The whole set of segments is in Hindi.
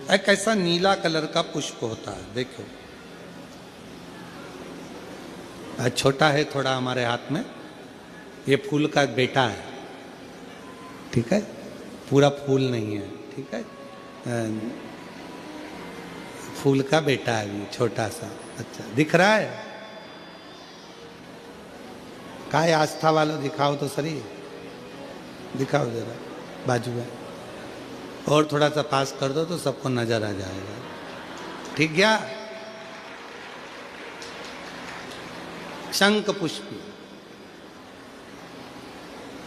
एक ऐसा नीला कलर का पुष्प होता है, देखो छोटा है थोड़ा हमारे हाथ में, ये फूल का बेटा है, ठीक है, पूरा फूल नहीं है, ठीक है, फूल का बेटा है ये छोटा सा। अच्छा दिख रहा है? काय आस्था वालों दिखाओ तो सही, दिखाओ जरा बाजू में, और थोड़ा सा पास कर दो तो सबको नजर आ जाएगा, ठीक गया? शंख पुष्पी,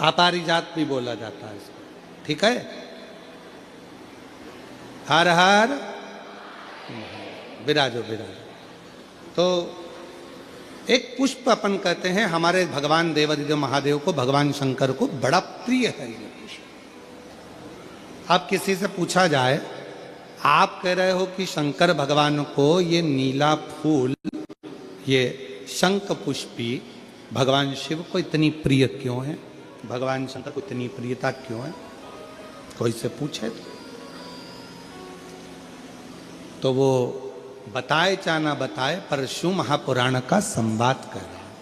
अपारिजात भी बोला जाता है इसको, ठीक है। हर हर विराजो विराजो। तो एक पुष्प अपन कहते हैं हमारे भगवान देवादिदेव महादेव को, भगवान शंकर को बड़ा प्रिय है ये पुष्प। अब किसी से पूछा जाए, आप कह रहे हो कि शंकर भगवान को ये नीला फूल, ये शंख पुष्पी भगवान शिव को इतनी प्रिय क्यों है, भगवान शंकर को इतनी प्रियता क्यों है, कोई से पूछे तो वो बताए चाहे ना बताए, पर शिव महापुराण का संवाद कर रहे हैं।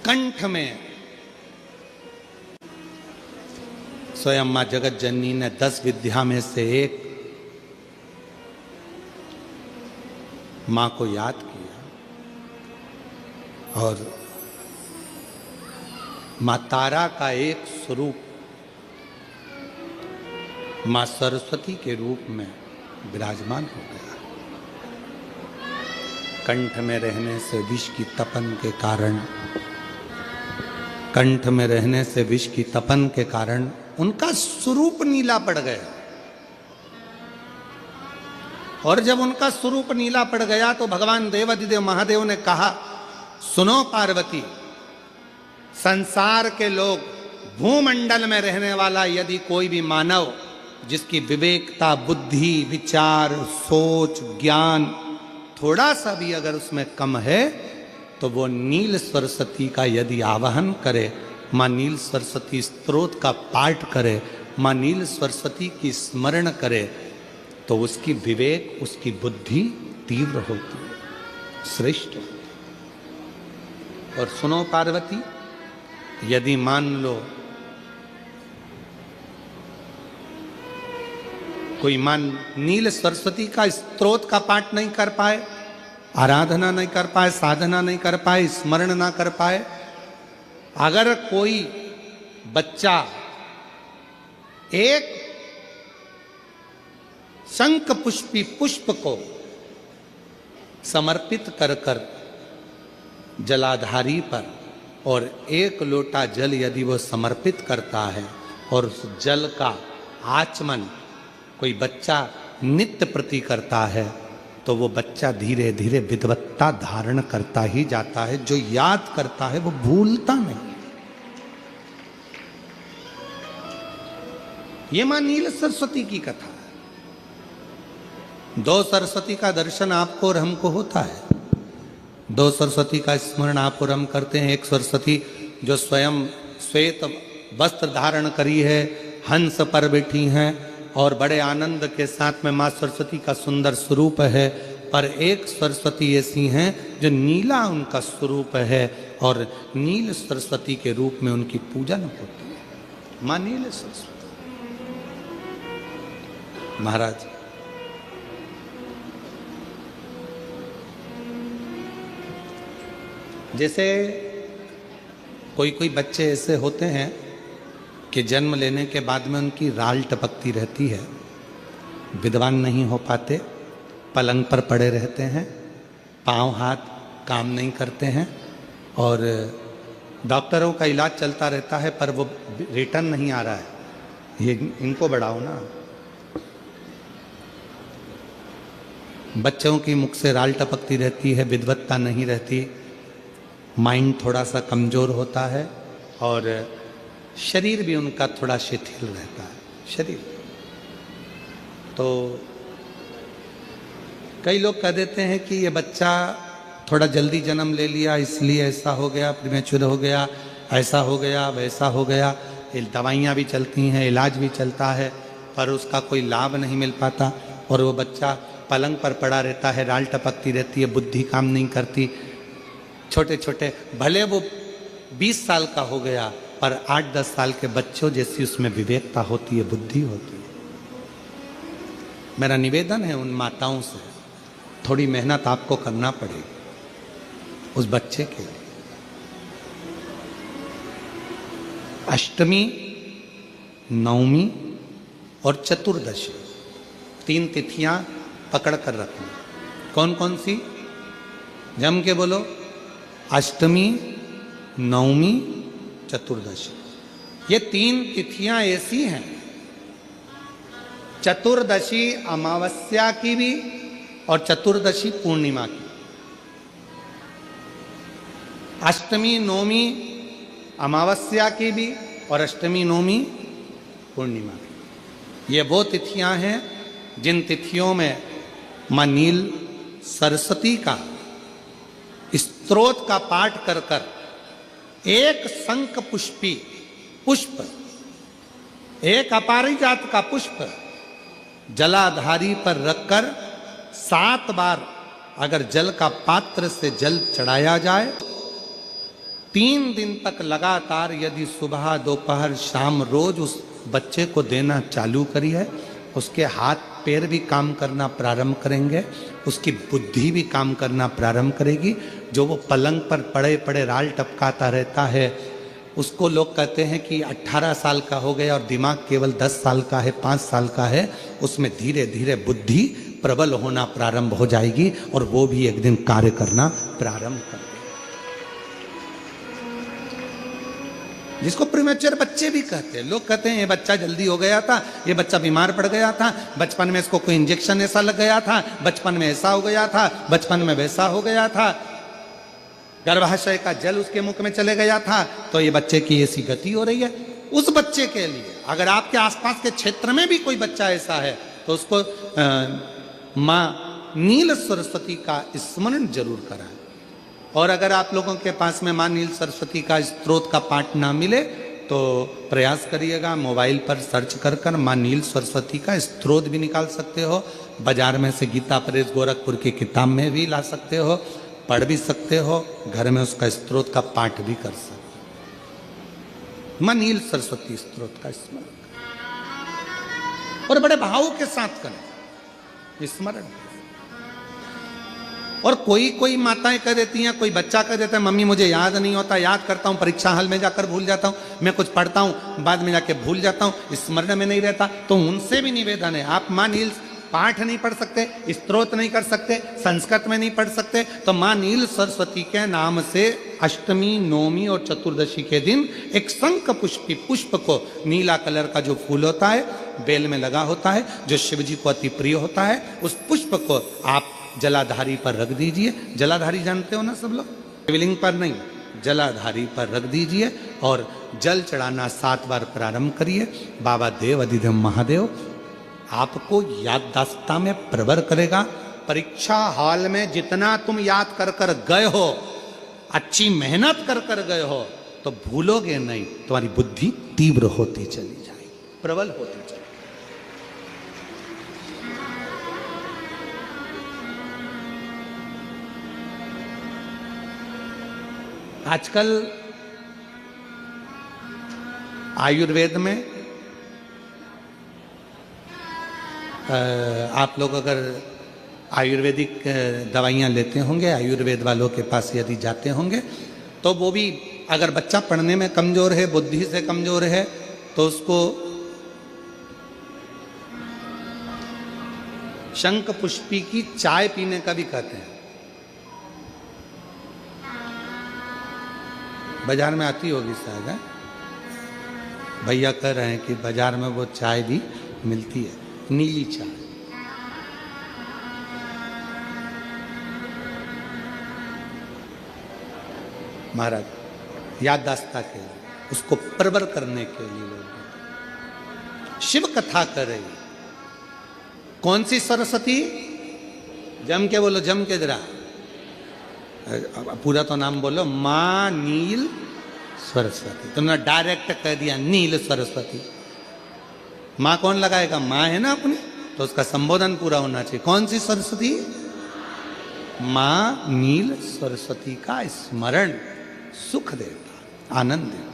कंठ में स्वयं मां जगत जननी ने 10 विद्या में से एक मां को याद किया, और मां तारा का एक स्वरूप मां सरस्वती के रूप में विराजमान हो गया। कंठ में रहने से विष की तपन के कारण, कंठ में रहने से विष की तपन के कारण उनका स्वरूप नीला पड़ गया। और जब उनका स्वरूप नीला पड़ गया तो भगवान देवादिदेव महादेव ने कहा, सुनो पार्वती, संसार के लोग, भूमंडल में रहने वाला यदि कोई भी मानव जिसकी विवेकता, बुद्धि, विचार, सोच, ज्ञान थोड़ा सा भी अगर उसमें कम है, तो वो नील सरस्वती का यदि आवाहन करे, मां नील सरस्वती स्तोत्र का पाठ करे, मां नील सरस्वती की स्मरण करे, तो उसकी विवेक, उसकी बुद्धि तीव्र होती है, श्रेष्ठ होती है। और सुनो पार्वती, यदि मान लो कोई नील सरस्वती का स्तोत्र का पाठ नहीं कर पाए, आराधना नहीं कर पाए, साधना नहीं कर पाए, स्मरण ना कर पाए, अगर कोई बच्चा एक शंख पुष्पी पुष्प को समर्पित कर कर जलाधारी पर, और 1 लोटा जल यदि वो समर्पित करता है, और उस जल का आचमन कोई बच्चा नित्य प्रति करता है, तो वो बच्चा धीरे धीरे विद्वत्ता धारण करता ही जाता है। जो याद करता है वो भूलता नहीं। ये मां नील सरस्वती की कथा है। 2 सरस्वती का दर्शन आपको और हमको होता है, 2 सरस्वती का स्मरण आप और हम करते हैं। एक सरस्वती जो स्वयं श्वेत वस्त्र धारण करी है, हंस पर बैठी हैं, और बड़े आनंद के साथ में मां सरस्वती का सुंदर स्वरूप है। पर एक सरस्वती ऐसी हैं जो नीला उनका स्वरूप है, और नील सरस्वती के रूप में उनकी पूजन होती है, मां नील सरस्वती। महाराज जैसे कोई कोई बच्चे ऐसे होते हैं कि जन्म लेने के बाद में उनकी राल टपकती रहती है, विद्वान नहीं हो पाते, पलंग पर पड़े रहते हैं, पांव हाथ काम नहीं करते हैं, और डॉक्टरों का इलाज चलता रहता है, पर वो रिटर्न नहीं आ रहा है। ये इनको बढ़ाओ ना। बच्चों की मुख से राल टपकती रहती है, विद्वत्ता नहीं रहती, माइंड थोड़ा सा कमजोर होता है, और शरीर भी उनका थोड़ा शिथिल रहता है शरीर। तो कई लोग कह देते हैं कि ये बच्चा थोड़ा जल्दी जन्म ले लिया, इसलिए ऐसा हो गया, प्रीमेच्योर हो गया, ऐसा हो गया, वैसा हो गया। दवाइयाँ भी चलती हैं, इलाज भी चलता है, पर उसका कोई लाभ नहीं मिल पाता और वो बच्चा पलंग पर पड़ा रहता है, राल टपकती रहती है, बुद्धि काम नहीं करती। छोटे छोटे भले वो 20 साल का हो गया पर 8-10 साल के बच्चों जैसी उसमें विवेकता होती है, बुद्धि होती है। मेरा निवेदन है उन माताओं से, थोड़ी मेहनत आपको करना पड़ेगी उस बच्चे के लिए। अष्टमी, नवमी और चतुर्दशी 3 तिथियां पकड़ कर रखना। कौन कौन सी? जम के बोलो। अष्टमी, नवमी, चतुर्दशी। ये 3 तिथियां ऐसी हैं, चतुर्दशी अमावस्या की भी और चतुर्दशी पूर्णिमा की। अष्टमी नवमी अमावस्या की भी और अष्टमी नवमी पूर्णिमा की। ये वो तिथियां हैं जिन तिथियों में मां नील सरस्वती का स्तोत्र का पाठ कर कर एक शंख पुष्पी पुष्प, एक अपारिजात का पुष्प जलाधारी पर रखकर 7 बार अगर जल का पात्र से जल चढ़ाया जाए, 3 दिन तक लगातार यदि सुबह दोपहर शाम रोज उस बच्चे को देना चालू करिए, उसके हाथ पैर भी काम करना प्रारंभ करेंगे, उसकी बुद्धि भी काम करना प्रारंभ करेगी। जो वो पलंग पर पड़े पड़े राल टपकाता रहता है, उसको लोग कहते हैं कि 18 साल का हो गया और दिमाग केवल 10 साल का है, 5 साल का है, उसमें धीरे धीरे बुद्धि प्रबल होना प्रारंभ हो जाएगी और वो भी एक दिन कार्य करना प्रारंभ कर देगा। जिसको प्रीमेच्योर बच्चे भी कहते हैं। लोग कहते हैं ये बच्चा जल्दी हो गया था, ये बच्चा बीमार पड़ गया था, बचपन में इसको कोई इंजेक्शन ऐसा लग गया था, बचपन में ऐसा हो गया था, बचपन में वैसा हो गया था, गर्भाशय का जल उसके मुख में चले गया था, तो ये बच्चे की ऐसी गति हो रही है। उस बच्चे के लिए अगर आपके आसपास के क्षेत्र में भी कोई बच्चा ऐसा है तो उसको मां नील सरस्वती का स्मरण जरूर कराएं। और अगर आप लोगों के पास में मां नील सरस्वती का स्तोत्र का पाठ ना मिले तो प्रयास करिएगा, मोबाइल पर सर्च कर कर मां नील सरस्वती का स्तोत्र भी निकाल सकते हो। बाजार में से गीता प्रेस गोरखपुर की किताब में भी ला सकते हो, पढ़ भी सकते हो, घर में उसका स्तोत्र का पाठ भी कर सकते हो। मां नील सरस्वती स्तोत्र का स्मरण और बड़े भाव के साथ करें स्मरण। और कोई माताएं कह देती हैं, कोई बच्चा कह देता है मम्मी मुझे याद नहीं होता, याद करता हूं परीक्षा हॉल में जाकर भूल जाता हूं, मैं कुछ पढ़ता हूं बाद में जाके भूल जाता हूं, स्मरण में नहीं रहता। तो उनसे भी निवेदन है, आप मां नील पाठ नहीं पढ़ सकते, स्तोत्र नहीं कर सकते, संस्कृत में नहीं पढ़ सकते, तो मां नील सरस्वती के नाम से अष्टमी, नवमी और चतुर्दशी के दिन एक शंख पुष्पी पुष्प को, नीला कलर का जो फूल होता है बेल में लगा होता है, जो शिव जी को अति प्रिय होता है, उस पुष्प को आप जलाधारी पर रख दीजिए। जलाधारी जानते हो ना सब लोग, शिवलिंग पर नहीं, जलाधारी पर रख दीजिए और जल चढ़ाना 7 बार प्रारंभ करिए। बाबा देव अधिदेव महादेव आपको याददाश्तता में प्रवर करेगा। परीक्षा हॉल में जितना तुम याद कर कर गए हो, अच्छी मेहनत कर कर गए हो, तो भूलोगे नहीं, तुम्हारी बुद्धि तीव्र होती चली जाएगी, प्रबल होती चली। आजकल आयुर्वेद में आप लोग अगर आयुर्वेदिक दवाइयाँ लेते होंगे, आयुर्वेद वालों के पास यदि जाते होंगे, तो वो भी अगर बच्चा पढ़ने में कमज़ोर है, बुद्धि से कमज़ोर है, तो उसको शंख पुष्पी की चाय पीने का भी कहते हैं। बाजार में आती होगी शायद, है? भैया कह रहे हैं कि बाजार में वो चाय भी मिलती है, नीली चाय। महाराज याददाश्ता के लिए, उसको प्रबल करने के लिए लोग शिव कथा कर रही। कौन सी सरस्वती? जम के बोलो, जम के जरा, पूरा तो नाम बोलो, मां नील सरस्वती। तुमने डायरेक्ट कह दिया नील सरस्वती। माँ कौन लगाएगा? माँ है ना अपनी, तो उसका संबोधन पूरा होना चाहिए। कौन सी सरस्वती? माँ नील सरस्वती का स्मरण सुख देता, आनंद देता,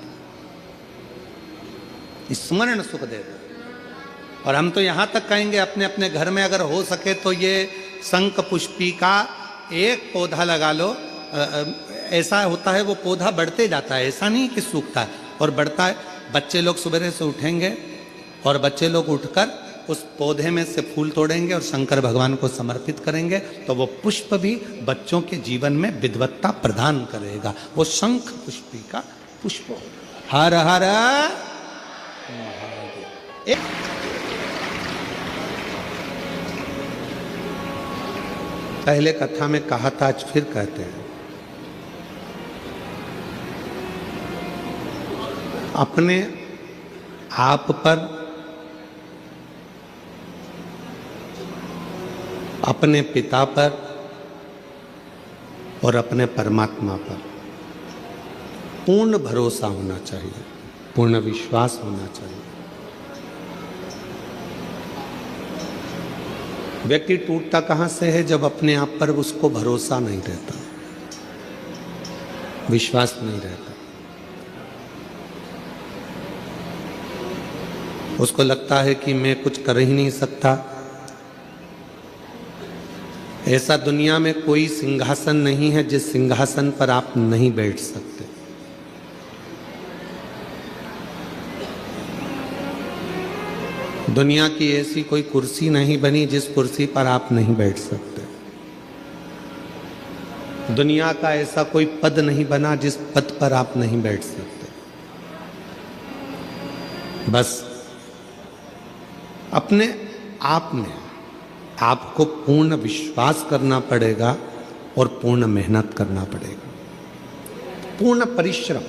स्मरण सुख देता। और हम तो यहां तक कहेंगे अपने अपने घर में अगर हो सके तो ये शंख पुष्पी का एक पौधा लगा लो। ऐसा होता है वो पौधा बढ़ते जाता है, ऐसा नहीं कि सूखता है, और बढ़ता है। बच्चे लोग सुबह से उठेंगे और बच्चे लोग उठकर उस पौधे में से फूल तोड़ेंगे और शंकर भगवान को समर्पित करेंगे, तो वो पुष्प भी बच्चों के जीवन में विद्वत्ता प्रदान करेगा। वो शंख पुष्पी का पुष्प। हर हर महादेव। पहले कथा में कहा था, आज फिर कहते हैं, अपने आप पर, अपने पिता पर और अपने परमात्मा पर पूर्ण भरोसा होना चाहिए, पूर्ण विश्वास होना चाहिए। व्यक्ति टूटता कहां से है? जब अपने आप पर उसको भरोसा नहीं रहता, विश्वास नहीं रहता। उसको लगता है कि मैं कुछ कर ही नहीं सकता। ऐसा दुनिया में कोई सिंहासन नहीं है जिस सिंहासन पर आप नहीं बैठ सकते। दुनिया की ऐसी कोई कुर्सी नहीं बनी जिस कुर्सी पर आप नहीं बैठ सकते। दुनिया का ऐसा कोई पद नहीं बना जिस पद पर आप नहीं बैठ सकते। बस अपने आप में आपको पूर्ण विश्वास करना पड़ेगा और पूर्ण मेहनत करना पड़ेगा, पूर्ण परिश्रम।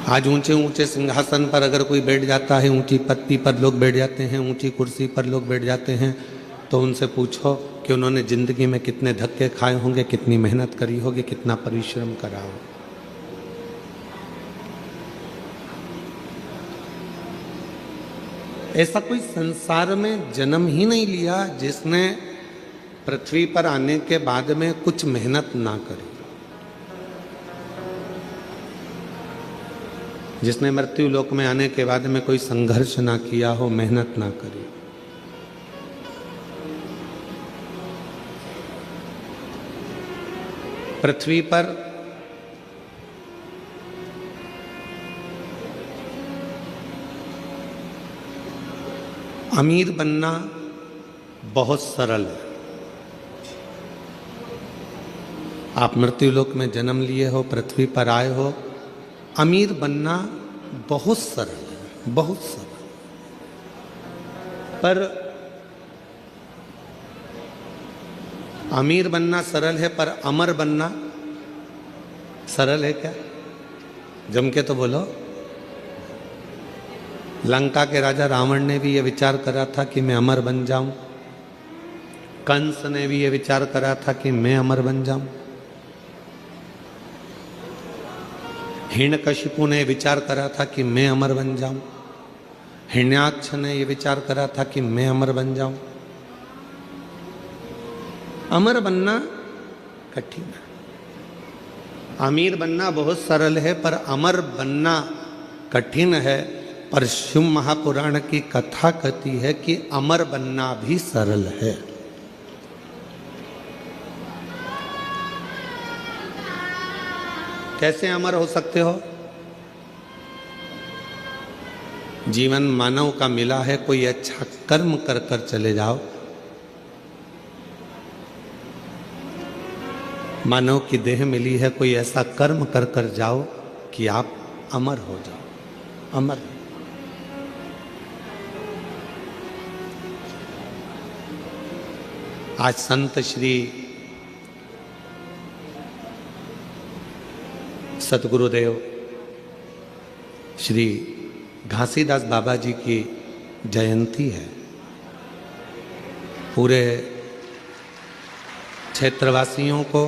आज ऊंचे ऊंचे सिंहासन पर अगर कोई बैठ जाता है, ऊंची पत्ती पर लोग बैठ जाते हैं, ऊंची कुर्सी पर लोग बैठ जाते हैं, तो उनसे पूछो कि उन्होंने जिंदगी में कितने धक्के खाए होंगे, कितनी मेहनत करी होगी, कितना परिश्रम करा हो। ऐसा कोई संसार में जन्म ही नहीं लिया जिसने पृथ्वी पर आने के बाद में कुछ मेहनत ना करी, जिसने मृत्यु लोक में आने के बाद में कोई संघर्ष ना किया हो, मेहनत ना करी। पृथ्वी पर अमीर बनना बहुत सरल है। आप मृत्यु लोक में जन्म लिए हो, पृथ्वी पर आए हो, अमीर बनना बहुत सरल है, बहुत सरल। पर अमीर बनना सरल है, पर अमर बनना सरल है क्या? जम के तो बोलो। लंका के राजा रावण ने भी यह विचार करा था कि मैं अमर बन जाऊं। कंस ने भी यह विचार करा था कि मैं अमर बन जाऊं। हिरण्यकशिपु ने विचार करा था कि मैं अमर बन जाऊं। हिरण्याक्ष ने यह विचार करा था कि मैं अमर बन जाऊं। अमर बनना कठिन है। अमीर बनना बहुत सरल है, पर अमर बनना कठिन है। पर शिव महापुराण की कथा कहती है कि अमर बनना भी सरल है। कैसे अमर हो सकते हो? जीवन मानव का मिला है, कोई अच्छा कर्म कर कर चले जाओ। मानव की देह मिली है, कोई ऐसा कर्म कर कर जाओ कि आप अमर हो जाओ। अमर। आज संत श्री सतगुरुदेव श्री घासीदास बाबा जी की जयंती है। पूरे क्षेत्रवासियों को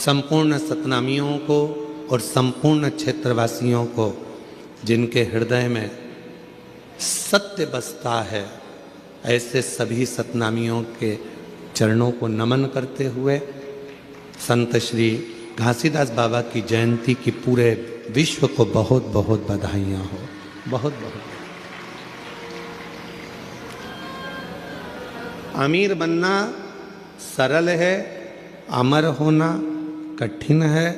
संपूर्ण सतनामियों को और संपूर्ण क्षेत्रवासियों को जिनके हृदय में सत्य बसता है, ऐसे सभी सतनामियों के चरणों को नमन करते हुए संत श्री घासीदास बाबा की जयंती की पूरे विश्व को बहुत बहुत बधाइयाँ हो। बहुत बहुत। अमीर बनना सरल है, अमर होना कठिन है,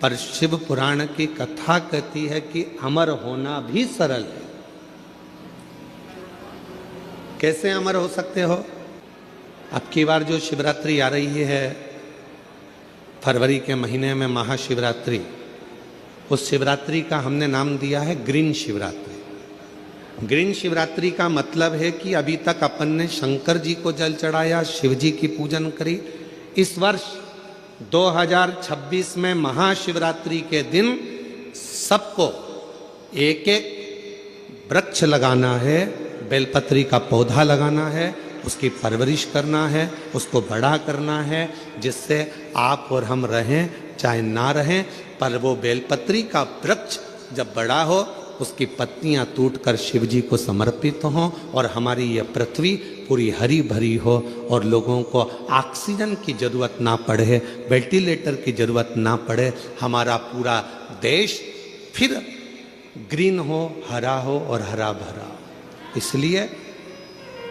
पर शिव पुराण की कथा कहती है कि अमर होना भी सरल है। कैसे अमर हो सकते हो? अब की बार जो शिवरात्रि आ रही है फरवरी के महीने में, महाशिवरात्रि, उस शिवरात्रि का हमने नाम दिया है ग्रीन शिवरात्रि। ग्रीन शिवरात्रि का मतलब है कि अभी तक अपन ने शंकर जी को जल चढ़ाया, शिव जी की पूजन करी। इस वर्ष 2026 में महाशिवरात्रि के दिन सबको एक एक वृक्ष लगाना है, बेलपत्री का पौधा लगाना है, उसकी परवरिश करना है, उसको बड़ा करना है, जिससे आप और हम रहें चाहे ना रहें, पर वो बेलपत्री का वृक्ष जब बड़ा हो उसकी पत्तियां टूटकर शिव जी को समर्पित हों और हमारी यह पृथ्वी पूरी हरी भरी हो और लोगों को ऑक्सीजन की जरूरत ना पड़े, वेंटिलेटर की जरूरत ना पड़े, हमारा पूरा देश फिर ग्रीन हो, हरा हो और हरा भरा। इसलिए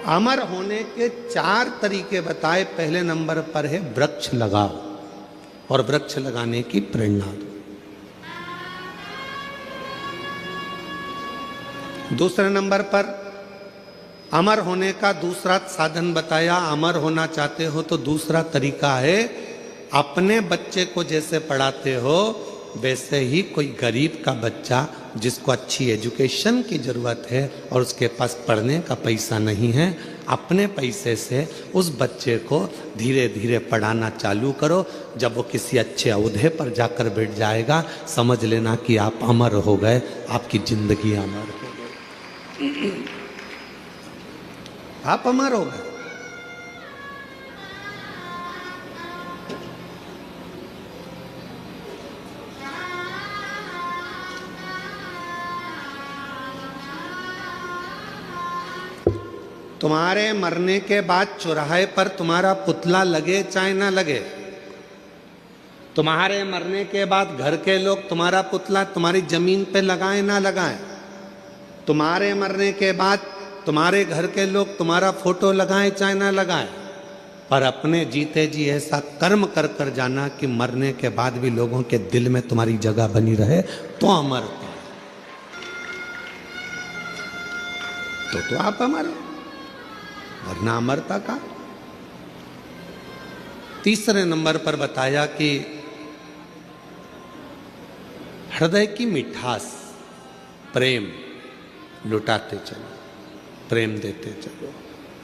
अमर होने के 4 तरीके बताए। पहले नंबर पर है वृक्ष लगाओ और वृक्ष लगाने की प्रेरणा दो। दूसरे नंबर पर अमर होने का दूसरा साधन बताया। अमर होना चाहते हो तो दूसरा तरीका है, अपने बच्चे को जैसे पढ़ाते हो वैसे ही कोई गरीब का बच्चा जिसको अच्छी एजुकेशन की ज़रूरत है और उसके पास पढ़ने का पैसा नहीं है, अपने पैसे से उस बच्चे को धीरे धीरे पढ़ाना चालू करो। जब वो किसी अच्छे ओहदे पर जाकर बैठ जाएगा, समझ लेना कि आप अमर हो गए, आपकी जिंदगी अमर हो गई, आप अमर हो गए। तुम्हारे मरने के बाद चौराहे पर तुम्हारा पुतला लगे चाहे ना लगे, तुम्हारे मरने के बाद घर के लोग तुम्हारा पुतला तुम्हारी जमीन पे लगाएं ना लगाएं, तुम्हारे मरने के बाद तुम्हारे घर के लोग तुम्हारा फोटो लगाएं चाहे ना लगाएं, पर अपने जीते जी ऐसा कर्म कर कर जाना कि मरने के बाद भी लोगों के दिल में तुम्हारी जगह बनी रहे, तो अमर तो आप अमर, वरना अमरता का। तीसरे नंबर पर बताया कि हृदय की मिठास, प्रेम लुटाते चलो, प्रेम देते चलो,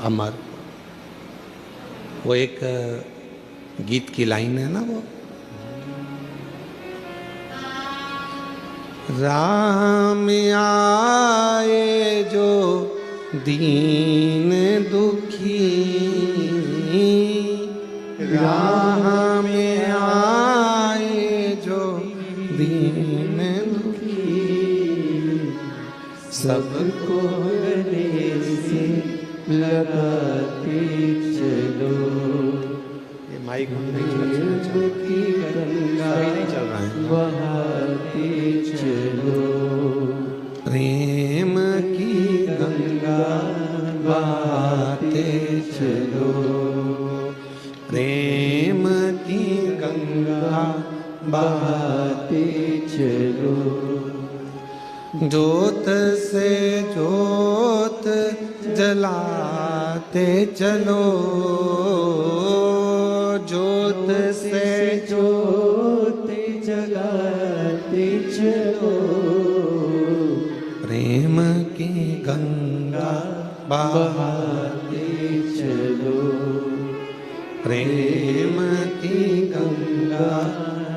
अमर। वो एक गीत की लाइन है ना, वो राह में आए जो दीन दुखी, राह में आए जो दीन दुखी, सबको गले से लगाते चलो। ये माइक की गंगा नहीं चल रहा है, बहाते चलो, प्रेम की गंगा बहाते चलो, प्रेम की गंगा बहाते चलो, जोत से जोत जलाते चलो, जोत से जोत जलाते चलो, प्रेम की गंगा बहाते चलो, प्रेम की गंगा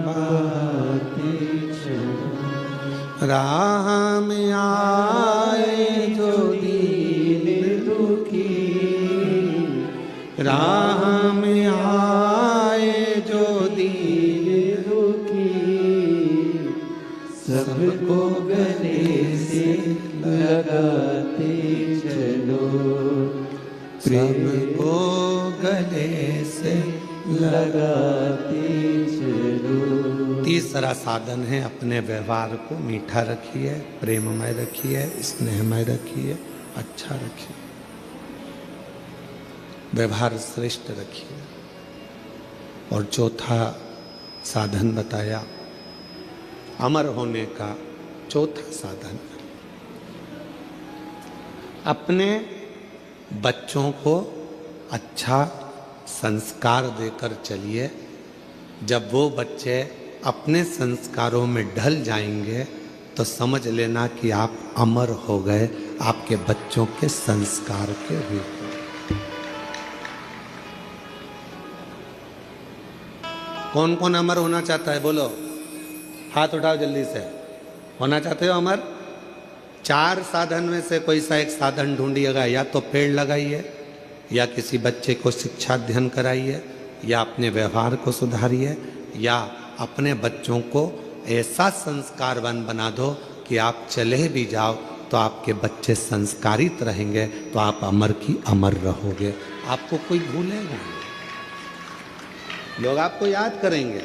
बहाते चलो, राह में आए जो दीन दुखी, राह में आए जो दीन सबको गले से लगाते चलो, सबको गले से लगाते चलो। तीसरा साधन है, अपने व्यवहार को मीठा रखिए, प्रेममय रखिए, स्नेहमय रखिए, अच्छा रखिए, व्यवहार श्रेष्ठ रखिए। और चौथा साधन बताया अमर होने का चौथा साधन, अपने बच्चों को अच्छा संस्कार देकर चलिए। जब वो बच्चे अपने संस्कारों में ढल जाएंगे तो समझ लेना कि आप अमर हो गए, आपके बच्चों के संस्कार के रूप में। कौन कौन अमर होना चाहता है, बोलो, हाथ उठाओ जल्दी से। होना चाहते हो अमर? चार साधन में से कोई सा एक साधन ढूंढिएगा। या तो पेड़ लगाइए, या किसी बच्चे को शिक्षा अध्ययन कराइए, या अपने व्यवहार को सुधारिए, या अपने बच्चों को ऐसा संस्कारवान बना दो कि आप चले भी जाओ तो आपके बच्चे संस्कारित रहेंगे, तो आप अमर की अमर रहोगे। आपको कोई भूलेगा नहीं, लोग आपको याद करेंगे।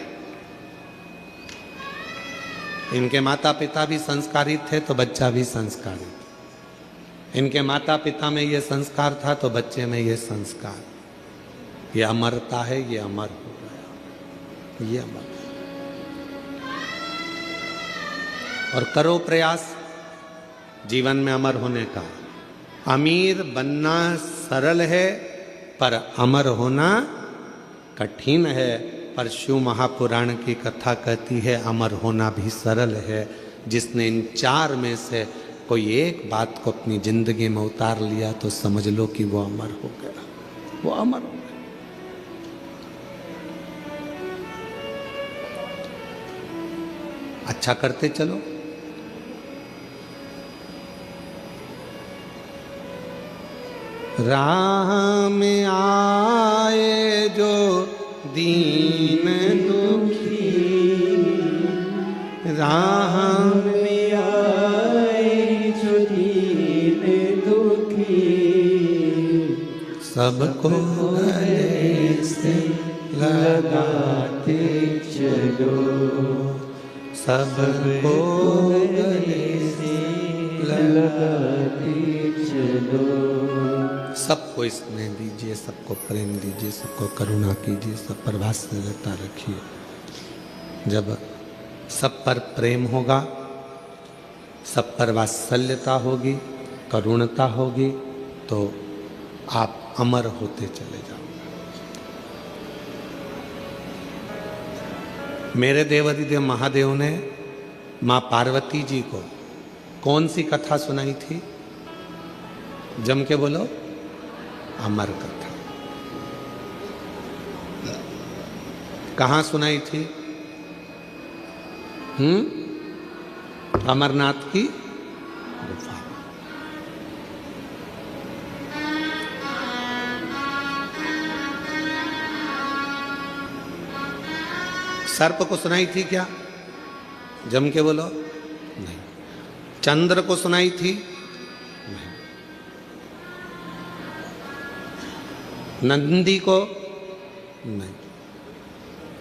इनके माता पिता भी संस्कारित थे तो बच्चा भी संस्कारित। इनके माता पिता में ये संस्कार था तो बच्चे में ये संस्कार, ये अमरता है, ये अमर हो गया, ये अमर। और करो प्रयास जीवन में अमर होने का। अमीर बनना सरल है पर अमर होना कठिन है। पर शिव महापुराण की कथा कहती है अमर होना भी सरल है। जिसने इन चार में से कोई एक बात को अपनी जिंदगी में उतार लिया तो समझ लो कि वो अमर हो गया, वो अमर हो गया। अच्छा करते चलो। राह में आए जो दीन दुखी, राह में आए जो दीन दुखी, सबको गले से लगाते चलो, सबको गले से लगाते चलो। सबको स्नेह दीजिए, सबको प्रेम दीजिए, सबको करुणा कीजिए, सब पर वात्सल्यता रखिए। जब सब पर प्रेम होगा, सब पर वात्सल्यता होगी, करुणता होगी, तो आप अमर होते चले जाओ। मेरे देवादिदेव महादेव ने माँ पार्वती जी को कौन सी कथा सुनाई थी? जम के बोलो, अमर कथा। कहाँ सुनाई थी? अमरनाथ की गुफा। सर्प को सुनाई थी क्या? जम के बोलो, नहीं। चंद्र को सुनाई थी? नहीं। नंदी को? नहीं।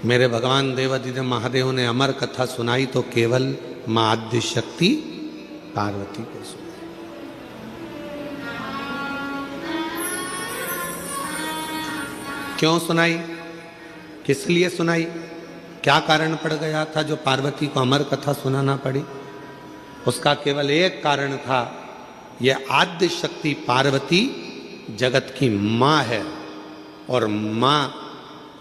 मेरे भगवान देवादिदेव महादेव ने अमर कथा सुनाई तो केवल मां आद्य शक्ति पार्वती को सुनाई। क्यों सुनाई? किस लिए सुनाई? क्या कारण पड़ गया था जो पार्वती को अमर कथा सुनाना पड़ी? उसका केवल एक कारण था, यह आद्य शक्ति पार्वती जगत की मां है, और मां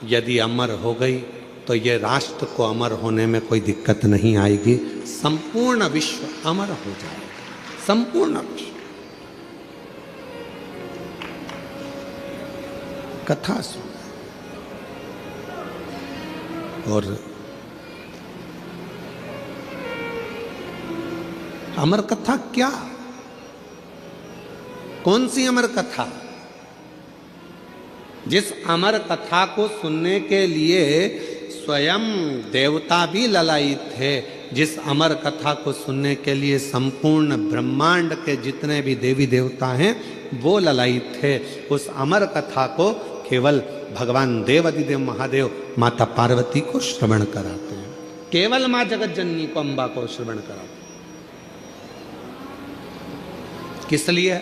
यदि अमर हो गई तो ये राष्ट्र को अमर होने में कोई दिक्कत नहीं आएगी। संपूर्ण विश्व अमर हो जाएगा, संपूर्ण विश्व। कथा सुन। और अमर कथा क्या? कौन सी अमर कथा? जिस अमर कथा को सुनने के लिए स्वयं देवता भी ललायित थे जिस अमर कथा को सुनने के लिए संपूर्ण ब्रह्मांड के जितने भी देवी देवता हैं वो ललायित थे। उस अमर कथा को केवल भगवान देवादिदेव महादेव माता पार्वती को श्रवण कराते हैं, केवल मां जगत जननी को, अम्बा को श्रवण कराते हैं। किस लिए?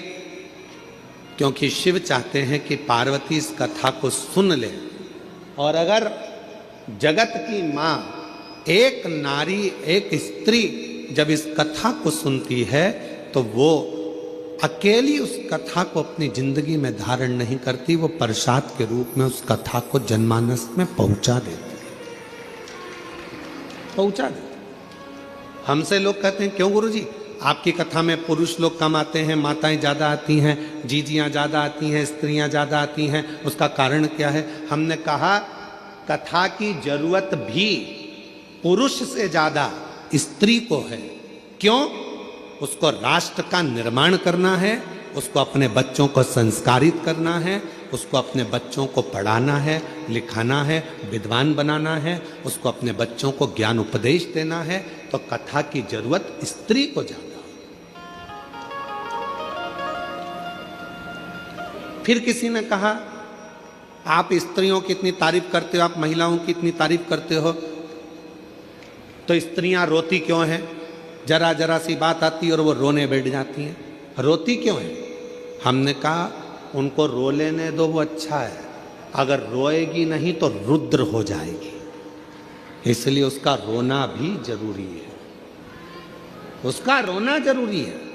क्योंकि शिव चाहते हैं कि पार्वती इस कथा को सुन ले, और अगर जगत की मां एक नारी, एक स्त्री जब इस कथा को सुनती है तो वो अकेली उस कथा को अपनी जिंदगी में धारण नहीं करती, वो प्रसाद के रूप में उस कथा को जनमानस में पहुंचा देती है, पहुंचा देती। हमसे लोग कहते हैं क्यों गुरुजी आपकी कथा में पुरुष लोग कम आते हैं, माताएं ज्यादा आती हैं, जीजियां ज्यादा आती हैं, स्त्रियां ज्यादा आती हैं, उसका कारण क्या है? हमने कहा कथा की जरूरत भी पुरुष से ज्यादा स्त्री को है। क्यों? उसको राष्ट्र का निर्माण करना है, उसको अपने बच्चों को संस्कारित करना है, उसको अपने बच्चों को पढ़ाना है, लिखाना है, विद्वान बनाना है, उसको अपने बच्चों को ज्ञान उपदेश देना है। तो कथा की जरूरत स्त्री को ज्यादा। फिर किसी ने कहा आप स्त्रियों की इतनी तारीफ करते हो, आप महिलाओं की इतनी तारीफ करते हो, तो स्त्रियां रोती क्यों हैं? जरा जरा सी बात आती है और वो रोने बैठ जाती हैं, रोती क्यों है? हमने कहा उनको रो लेने दो, वो अच्छा है, अगर रोएगी नहीं तो रुद्र हो जाएगी, इसलिए उसका रोना भी जरूरी है, उसका रोना जरूरी है।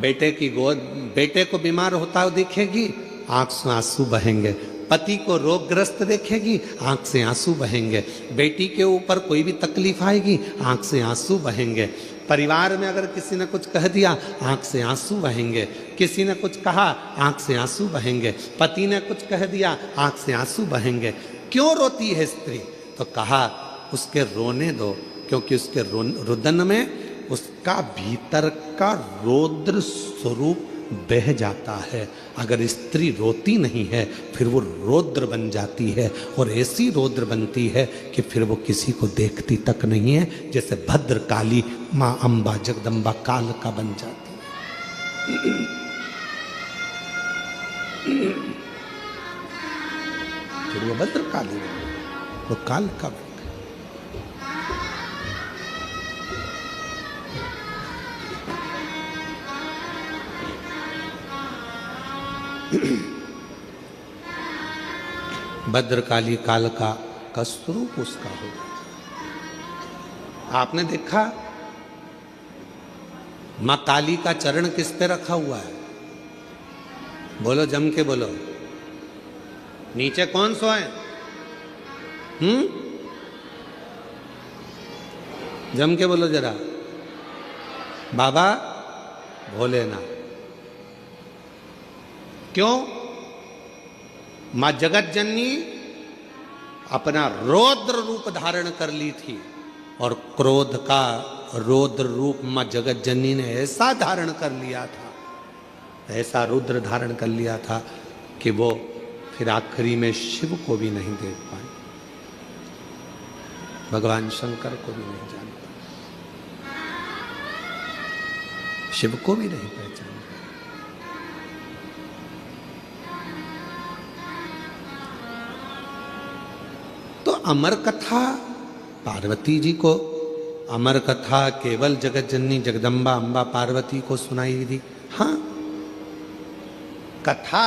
बेटे की गोद, बेटे को बीमार होता हुआ देखेगी, आंख से आंसू बहेंगे, पति को रोगग्रस्त देखेगी, आंख से आंसू बहेंगे, बेटी के ऊपर कोई भी तकलीफ आएगी, आंख से आंसू बहेंगे, परिवार में अगर किसी ने कुछ कह दिया आंख से आंसू बहेंगे, किसी ने कुछ कहा आंख से आंसू बहेंगे, पति ने कुछ कह दिया आंख से आंसू बहेंगे। क्यों रोती है स्त्री? तो कहा उसके रोने दो, क्योंकि उसके रुदन में उसका भीतर का रौद्र स्वरूप बह जाता है। अगर स्त्री रोती नहीं है फिर वो रौद्र बन जाती है, और ऐसी रौद्र बनती है कि फिर वो किसी को देखती तक नहीं है, जैसे भद्रकाली माँ अम्बा जगदम्बा काल का बन जाती है। फिर वो भद्रकाली बन गई, वो काल का बन गई। भद्रकाली काल का स्वरूप उसका हो। आपने देखा मां काली का चरण किस पे रखा हुआ है? बोलो, जम के बोलो, नीचे कौन सोए? जम के बोलो जरा, बाबा भोलेनाथ। क्यों? मां जगत जननी अपना रौद्र रूप धारण कर ली थी, और क्रोध का रौद्र रूप मां जगत जननी ने ऐसा धारण कर लिया था, ऐसा रुद्र धारण कर लिया था कि वो फिर आखिरी में शिव को भी नहीं देख पाई, भगवान शंकर को भी नहीं जान पाई, शिव को भी नहीं पहचान। तो अमर कथा पार्वती जी को, अमर कथा केवल जगत जननी जगदम्बा अम्बा पार्वती को सुनाई थी। हाँ, कथा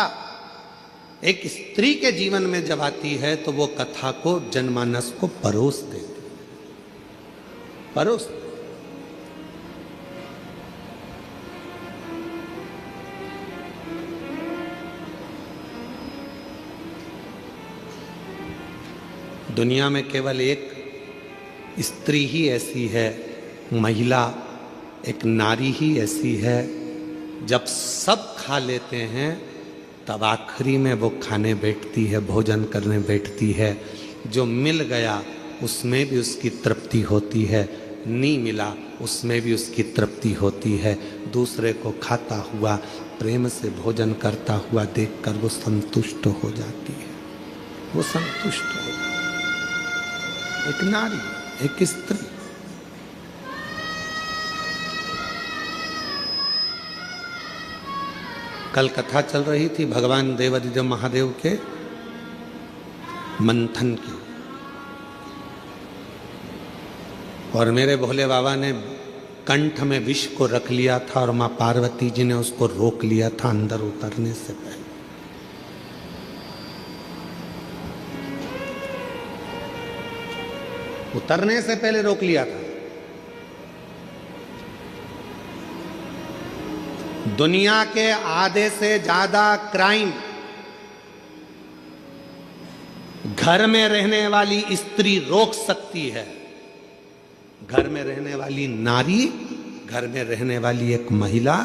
एक स्त्री के जीवन में जब आती है तो वो कथा को जनमानस को परोस देती, परोस। दुनिया में केवल एक स्त्री ही ऐसी है, महिला, एक नारी ही ऐसी है, जब सब खा लेते हैं तब आखिरी में वो खाने बैठती है, भोजन करने बैठती है। जो मिल गया उसमें भी उसकी तृप्ति होती है, नहीं मिला उसमें भी उसकी तृप्ति होती है। दूसरे को खाता हुआ, प्रेम से भोजन करता हुआ देखकर वो संतुष्ट हो जाती है, वो संतुष्ट हो जाती है। एक नारी एक स्त्री। कल कथा चल रही थी भगवान देवादिदेव महादेव के मंथन की, और मेरे भोले बाबा ने कंठ में विष को रख लिया था और मां पार्वती जी ने उसको रोक लिया था अंदर उतरने से पहले। उतरने से पहले रोक लिया था। दुनिया के आधे से ज्यादा क्राइम घर में रहने वाली स्त्री रोक सकती है। घर में रहने वाली नारी, घर में रहने वाली एक महिला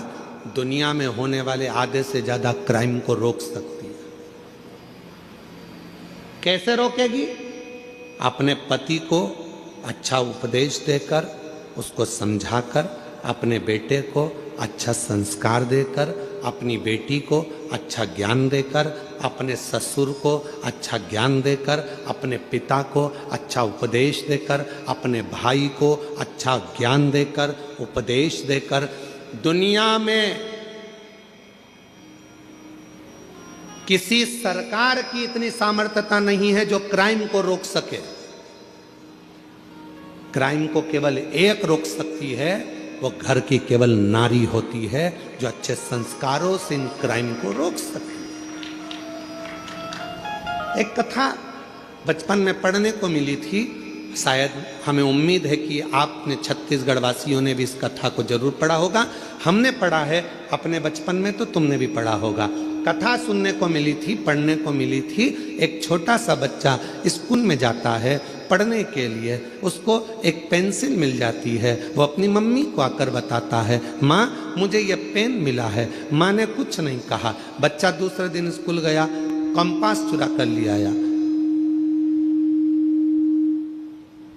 दुनिया में होने वाले आधे से ज्यादा क्राइम को रोक सकती है। कैसे रोकेगी? अपने पति को अच्छा उपदेश देकर, उसको समझाकर, अपने बेटे को अच्छा संस्कार देकर, अपनी बेटी को अच्छा ज्ञान देकर, अपने ससुर को अच्छा ज्ञान देकर, अपने पिता को अच्छा उपदेश देकर, अपने भाई को अच्छा ज्ञान देकर, उपदेश देकर। दुनिया में किसी सरकार की इतनी सामर्थ्यता नहीं है जो क्राइम को रोक सके। क्राइम को केवल एक रोक सकती है, वो घर की केवल नारी होती है जो अच्छे संस्कारों से इन क्राइम को रोक सकती है। एक कथा बचपन में पढ़ने को मिली थी, शायद हमें उम्मीद है कि आपने छत्तीसगढ़ वासियों ने भी इस कथा को जरूर पढ़ा होगा। हमने पढ़ा है अपने बचपन में, तो तुमने भी पढ़ा होगा। कथा सुनने को मिली थी, पढ़ने को मिली थी। एक छोटा सा बच्चा स्कूल में जाता है पढ़ने के लिए, उसको एक पेंसिल मिल जाती है। वो अपनी मम्मी को आकर बताता है, माँ मुझे ये पेन मिला है। माँ ने कुछ नहीं कहा। बच्चा दूसरे दिन स्कूल गया, कंपास चुरा कर ले आया।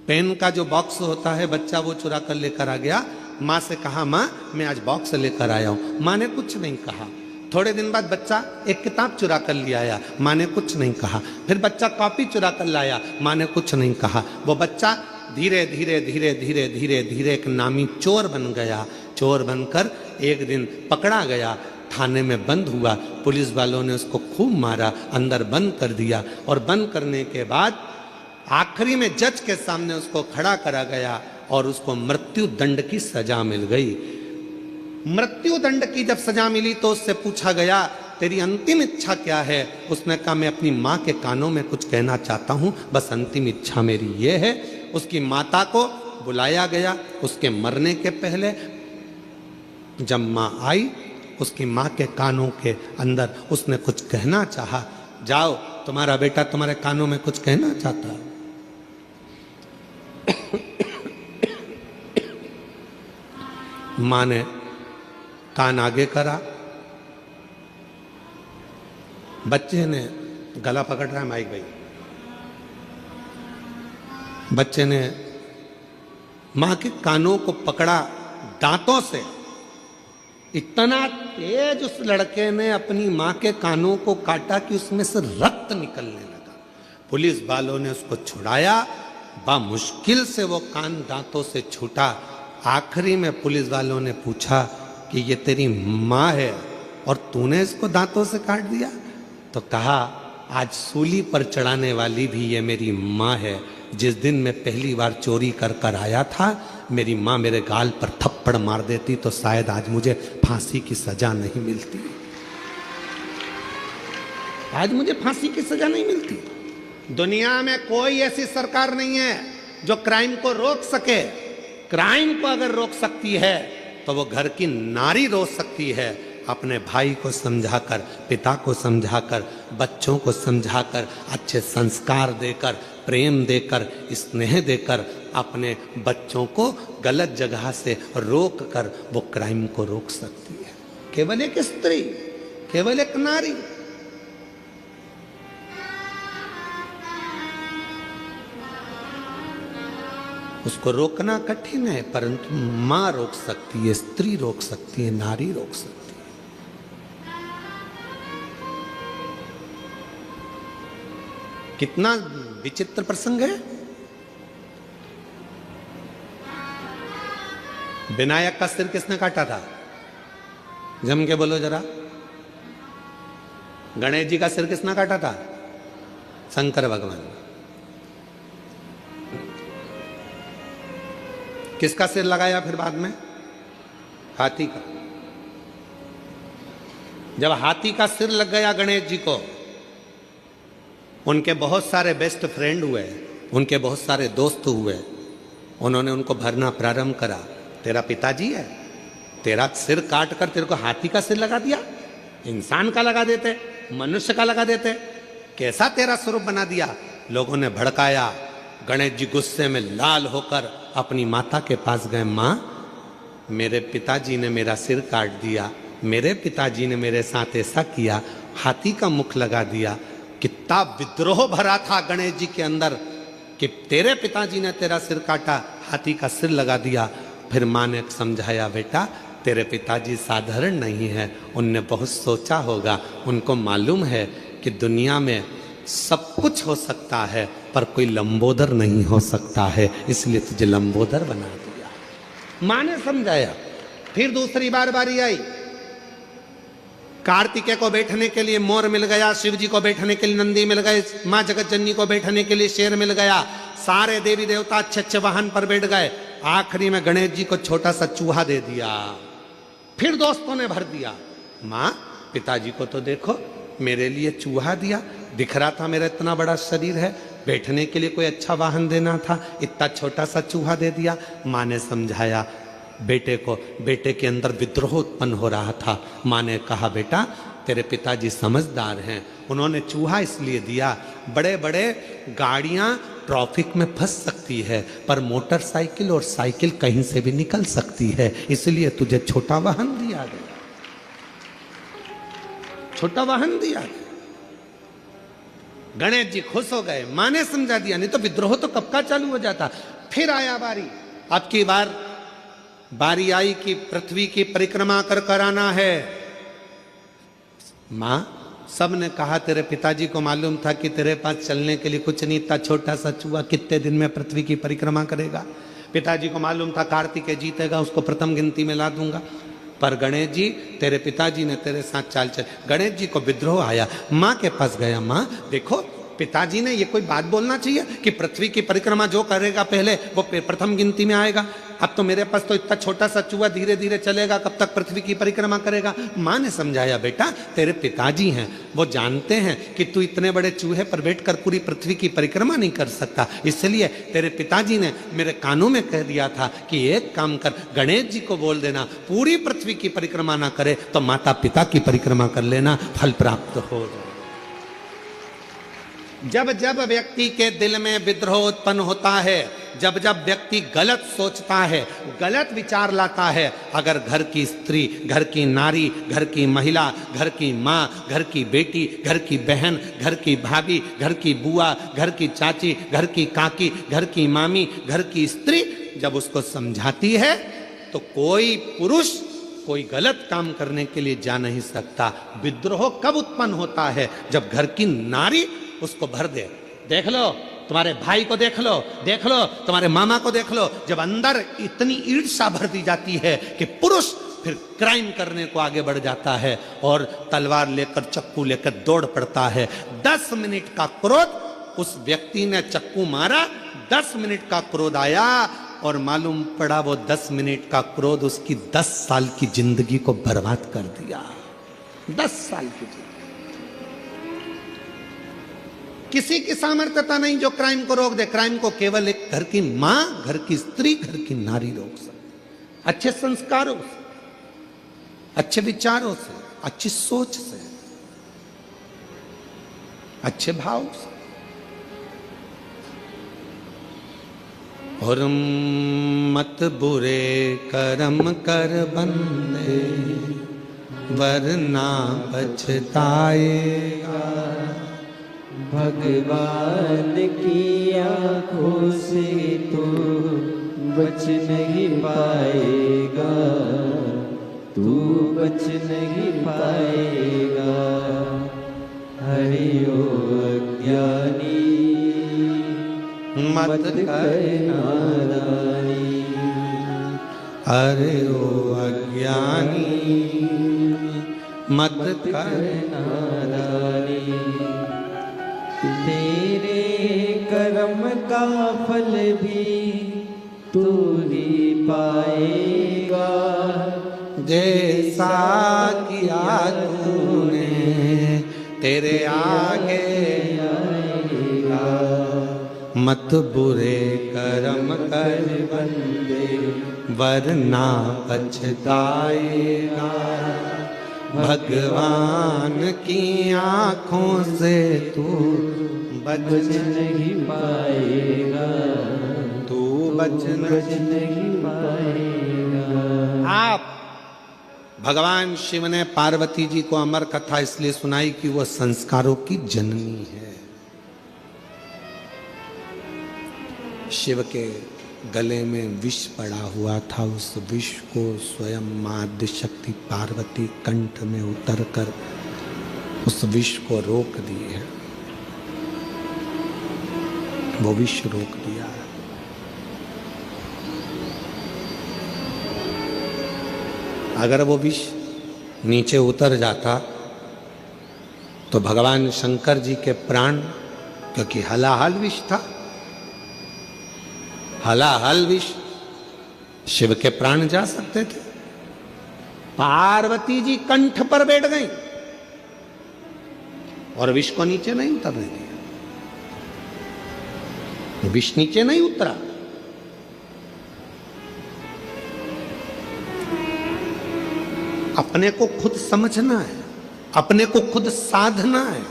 पेन का जो बॉक्स होता है बच्चा वो चुरा कर लेकर आ गया। माँ से कहा, माँ मैं आज बॉक्स लेकर आया हूँ। माँ ने कुछ नहीं कहा। थोड़े दिन बाद बच्चा एक किताब चुरा कर ले आया। माँ ने कुछ नहीं कहा। फिर बच्चा कॉपी चुरा कर लाया। माँ ने कुछ नहीं कहा। वो बच्चा धीरे धीरे धीरे धीरे धीरे धीरे एक नामी चोर बन गया। चोर बनकर एक दिन पकड़ा गया, थाने में बंद हुआ। पुलिस वालों ने उसको खूब मारा, अंदर बंद कर दिया। और बंद करने के बाद आखिरी में जज के सामने उसको खड़ा करा गया और उसको मृत्यु दंड की सजा मिल गई। मृत्यु दंड की जब सजा मिली तो उससे पूछा गया, तेरी अंतिम इच्छा क्या है? उसने कहा, मैं अपनी माँ के कानों में कुछ कहना चाहता हूँ, बस अंतिम इच्छा मेरी ये है। उसकी माता को बुलाया गया। उसके मरने के पहले जब माँ आई, उसकी माँ के कानों के अंदर उसने कुछ कहना चाहा। जाओ, तुम्हारा बेटा तुम्हारे कानों में कुछ कहना चाहता है। माँ ने कान आगे करा। बच्चे ने गला पकड़ रहा है माइक भाई। बच्चे ने मां के कानों को पकड़ा दांतों से। इतना तेज उस लड़के ने अपनी मां के कानों को काटा कि उसमें से रक्त निकलने लगा। पुलिस वालों ने उसको छुड़ाया। बा मुश्किल से वो कान दांतों से छूटा। आखिरी में पुलिस वालों ने पूछा कि ये तेरी माँ है और तूने इसको दांतों से काट दिया? तो कहा, आज सूली पर चढ़ाने वाली भी ये मेरी माँ है। जिस दिन मैं पहली बार चोरी कर कर आया था, मेरी माँ मेरे गाल पर थप्पड़ मार देती तो शायद आज मुझे फांसी की सजा नहीं मिलती। आज मुझे फांसी की सजा नहीं मिलती। दुनिया में कोई ऐसी सरकार नहीं है जो क्राइम को रोक सके। क्राइम को अगर रोक सकती है तो वो घर की नारी रोक सकती है। अपने भाई को समझाकर, पिता को समझाकर, बच्चों को समझाकर, अच्छे संस्कार देकर, प्रेम देकर, स्नेह देकर अपने बच्चों को गलत जगह से रोक कर वो क्राइम को रोक सकती है। केवल एक स्त्री, केवल एक नारी। उसको रोकना कठिन है, परंतु मां रोक सकती है, स्त्री रोक सकती है, नारी रोक सकती है। कितना विचित्र प्रसंग है। विनायक का सिर किसने काटा था? जम के बोलो जरा। गणेश जी का सिर किसने काटा था? शंकर भगवान। किसका सिर लगाया फिर बाद में? हाथी का। जब हाथी का सिर लग गया गणेश जी को, उनके बहुत सारे बेस्ट फ्रेंड हुए, उनके बहुत सारे दोस्त हुए, उन्होंने उनको भरना प्रारंभ करा। तेरा पिताजी है, तेरा सिर काट कर तेरे को हाथी का सिर लगा दिया, इंसान का लगा देते, मनुष्य का लगा देते, कैसा तेरा स्वरूप बना दिया। लोगों ने भड़काया। गणेश जी गुस्से में लाल होकर अपनी माता के पास गए। माँ, मेरे पिताजी ने मेरा सिर काट दिया, मेरे पिताजी ने मेरे साथ ऐसा किया, हाथी का मुख लगा दिया। कितना विद्रोह भरा था गणेश जी के अंदर कि तेरे पिताजी ने तेरा सिर काटा, हाथी का सिर लगा दिया। फिर माँ ने समझाया, बेटा तेरे पिताजी साधारण नहीं है, उनने बहुत सोचा होगा, उनको मालूम है कि दुनिया में सब कुछ हो सकता है पर कोई लंबोदर नहीं हो सकता है, इसलिए तुझे लंबोदर बना दिया। माँ ने समझाया। फिर दूसरी बार बारी आई। कार्तिकेय को बैठने के लिए मोर मिल गया, शिव जी को बैठने के लिए नंदी मिल गए, माँ जगत जननी को बैठने के लिए शेर मिल गया, सारे देवी देवता अच्छे अच्छे वाहन पर बैठ गए। आखिरी में गणेश जी को छोटा सा चूहा दे दिया। फिर दोस्तों ने भर दिया। माँ, पिताजी को तो देखो, मेरे लिए चूहा दिया, दिख रहा था मेरा इतना बड़ा शरीर है, बैठने के लिए कोई अच्छा वाहन देना था, इतना छोटा सा चूहा दे दिया। माँ ने समझाया बेटे को, बेटे के अंदर विद्रोह उत्पन्न हो रहा था। माँ ने कहा, बेटा तेरे पिताजी समझदार हैं, उन्होंने चूहा इसलिए दिया, बड़े बड़े गाड़ियाँ ट्रैफिक में फंस सकती है पर मोटरसाइकिल और साइकिल कहीं से भी निकल सकती है, इसलिए तुझे छोटा वाहन दिया गया, छोटा वाहन दिया गया। गणेश जी खुश हो गए, माँ ने समझा दिया, नहीं तो विद्रोह तो कब का चालू हो जाता। फिर आया बारी, अब की बारी आई कि पृथ्वी की परिक्रमा कर कराना है। माँ, सब ने कहा तेरे पिताजी को मालूम था कि तेरे पास चलने के लिए कुछ नहीं था, छोटा सा चूहा कितने दिन में पृथ्वी की परिक्रमा करेगा। पिताजी को मालूम था कार्तिकेय जीतेगा, उसको प्रथम गिनती में ला दूंगा। पर गणेश जी, तेरे पिताजी ने तेरे साथ चाल चल। गणेश जी को विद्रोह आया, माँ के पास गया। माँ देखो, पिताजी ने ये कोई बात बोलना चाहिए कि पृथ्वी की परिक्रमा जो करेगा पहले वो प्रथम गिनती में आएगा। अब तो मेरे पास तो इतना छोटा सा चूहा धीरे धीरे चलेगा, कब तक पृथ्वी की परिक्रमा करेगा। माँ ने समझाया, बेटा तेरे पिताजी हैं, वो जानते हैं कि तू इतने बड़े चूहे पर बैठकर पूरी पृथ्वी की परिक्रमा नहीं कर सकता, इसलिए तेरे पिताजी ने मेरे कानों में कह दिया था कि एक काम कर, गणेश जी को बोल देना पूरी पृथ्वी की परिक्रमा ना करे तो माता पिता की परिक्रमा कर लेना, फल प्राप्त हो। जब जब व्यक्ति के दिल में विद्रोह उत्पन्न होता है, जब जब व्यक्ति गलत सोचता है, गलत विचार लाता है, अगर घर की स्त्री, घर की नारी, घर की महिला, घर की माँ, घर की बेटी, घर की बहन, घर की भाभी, घर की बुआ, घर की चाची, घर की काकी, घर की मामी, घर की स्त्री जब उसको समझाती है तो कोई पुरुष कोई गलत काम करने के लिए जा नहीं सकता। विद्रोह कब उत्पन्न होता है? जब घर की नारी उसको भर दे। देख लो तुम्हारे भाई को, देख लो तुम्हारे मामा को, देख लो, जब अंदर इतनी ईर्ष्या भर दी जाती है कि पुरुष फिर क्राइम करने को आगे बढ़ जाता है और तलवार लेकर, चक्कू लेकर दौड़ पड़ता है। 10 मिनट का क्रोध, उस व्यक्ति ने चक्कू मारा, 10 मिनट का क्रोध आया और मालूम पड़ा वो 10 मिनट का क्रोध उसकी 10 साल की जिंदगी को बर्बाद कर दिया। 10 साल की जिंदगी। किसी की सामर्थ्यता नहीं जो क्राइम को रोक दे। क्राइम को केवल एक घर की मां, घर की स्त्री, घर की नारी रोक सकती। अच्छे संस्कारों से, अच्छे विचारों से, अच्छी सोच से, अच्छे भाव से। और मत बुरे कर्म कर बंदे, वरना पछताएगा। भगवान की आंखों से तो बच नहीं पाएगा, तू बच नहीं पाएगा। हरि ओ अज्ञानी मत कर नादानी। अरे ओ अज्ञानी मत कर नादानी, तेरे कर्म का फल भी तू ही पाएगा, जैसा किया तूने तेरे आगे आएगा। मत बुरे कर्म कर बंदे वरना पछताएगा। भगवान की आंखों से तू बच नहीं पाएगा, तू बच नहीं पाएगा। आप भगवान शिव ने पार्वती जी को अमर कथा इसलिए सुनाई कि वह संस्कारों की जननी है। शिव के गले में विष पड़ा हुआ था, उस विष को स्वयं मां आद्य शक्ति पार्वती कंठ में उतरकर उस विष को रोक दी है। वो विष रोक दिया है। अगर वो विष नीचे उतर जाता तो भगवान शंकर जी के प्राण, क्योंकि हलाहल विष था, हलाहल विष, शिव के प्राण जा सकते थे। पार्वती जी कंठ पर बैठ गई और विष को नीचे नहीं उतरने दिया। विष नीचे नहीं उतरा। अपने को खुद समझना है, अपने को खुद साधना है।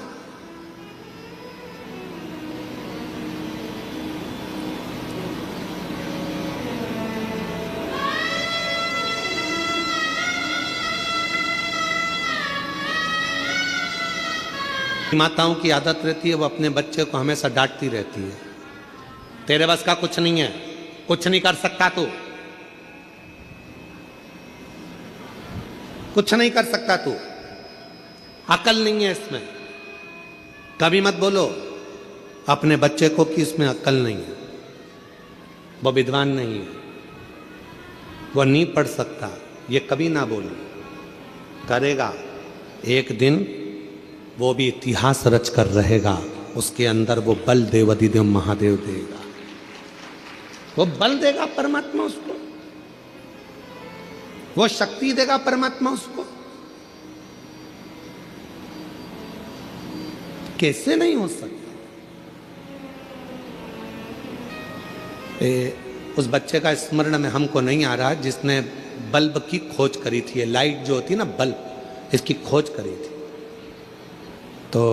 माताओं की आदत रहती है, वो अपने बच्चे को हमेशा डांटती रहती है, तेरे बस का कुछ नहीं है, कुछ नहीं कर सकता तू, कुछ नहीं कर सकता तू, अकल नहीं है इसमें। कभी मत बोलो अपने बच्चे को कि इसमें अकल नहीं है, वो विद्वान नहीं है, वो नहीं पढ़ सकता, ये कभी ना बोलो। करेगा एक दिन, वो भी इतिहास रच कर रहेगा, उसके अंदर वो बल देवाधिदेव महादेव देगा, वो बल देगा परमात्मा उसको, वो शक्ति देगा परमात्मा उसको। कैसे नहीं हो सकता? उस बच्चे का स्मरण में हमको नहीं आ रहा जिसने बल्ब की खोज करी थी, ये लाइट जो होती है ना, बल्ब, इसकी खोज करी थी। तो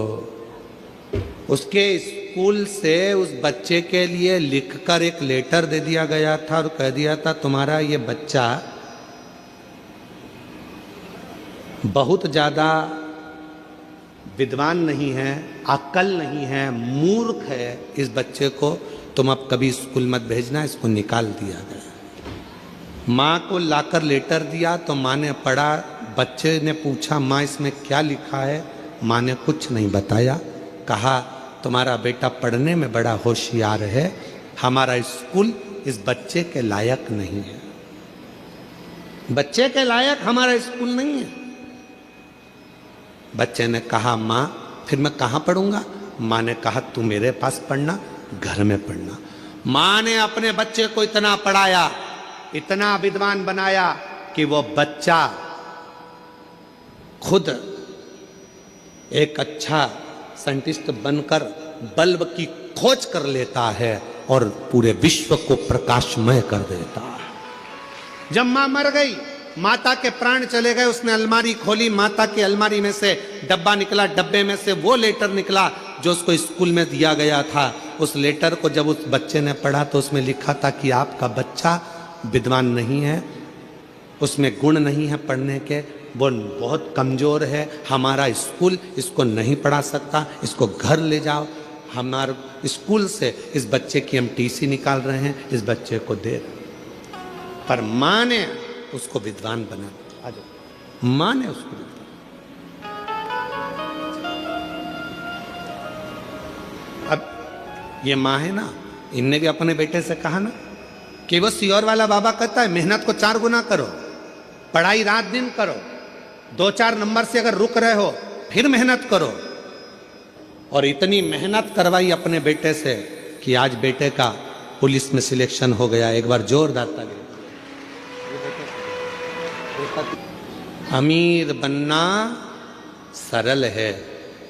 उसके स्कूल से उस बच्चे के लिए लिखकर एक लेटर दे दिया गया था और कह दिया था तुम्हारा ये बच्चा बहुत ज़्यादा विद्वान नहीं है, अक्ल नहीं है, मूर्ख है, इस बच्चे को तुम अब कभी स्कूल मत भेजना, इसको निकाल दिया गया। माँ को लाकर लेटर दिया तो माँ ने पढ़ा, बच्चे ने पूछा माँ इसमें क्या लिखा है, माँ ने कुछ नहीं बताया, कहा तुम्हारा बेटा पढ़ने में बड़ा होशियार है, हमारा स्कूल इस बच्चे के लायक नहीं है, बच्चे के लायक हमारा स्कूल नहीं है। बच्चे ने कहा माँ फिर मैं कहाँ पढ़ूंगा? माँ ने कहा तू मेरे पास पढ़ना, घर में पढ़ना। माँ ने अपने बच्चे को इतना पढ़ाया, इतना विद्वान बनाया कि वो बच्चा खुद एक अच्छा साइंटिस्ट बनकर बल्ब की खोज कर लेता है और पूरे विश्व को प्रकाशमय कर देता है। जब मां मर गई, माता के प्राण चले गए, उसने अलमारी खोली, माता की अलमारी में से डब्बा निकला, डब्बे में से वो लेटर निकला जो उसको स्कूल में दिया गया था। उस लेटर को जब उस बच्चे ने पढ़ा तो उसमें लिखा था कि आपका बच्चा विद्वान नहीं है, उसमें गुण नहीं है पढ़ने के, वो बहुत कमज़ोर है, हमारा स्कूल इसको नहीं पढ़ा सकता, इसको घर ले जाओ, हमारे स्कूल से इस बच्चे की हम टीसी निकाल रहे हैं, इस बच्चे को दे रहे। पर माँ ने उसको विद्वान बना दिया। आ जाओ, माँ ने उसको विद्वान। अब ये माँ है ना, इनने भी अपने बेटे से कहा ना कि वो सियोर वाला बाबा कहता है मेहनत को 4 गुना करो, पढ़ाई रात दिन करो, 2-4 नंबर से अगर रुक रहे हो फिर मेहनत करो। और इतनी मेहनत करवाई अपने बेटे से कि आज बेटे का पुलिस में सिलेक्शन हो गया। एक बार जोरदार ताली। अमीर बनना सरल है,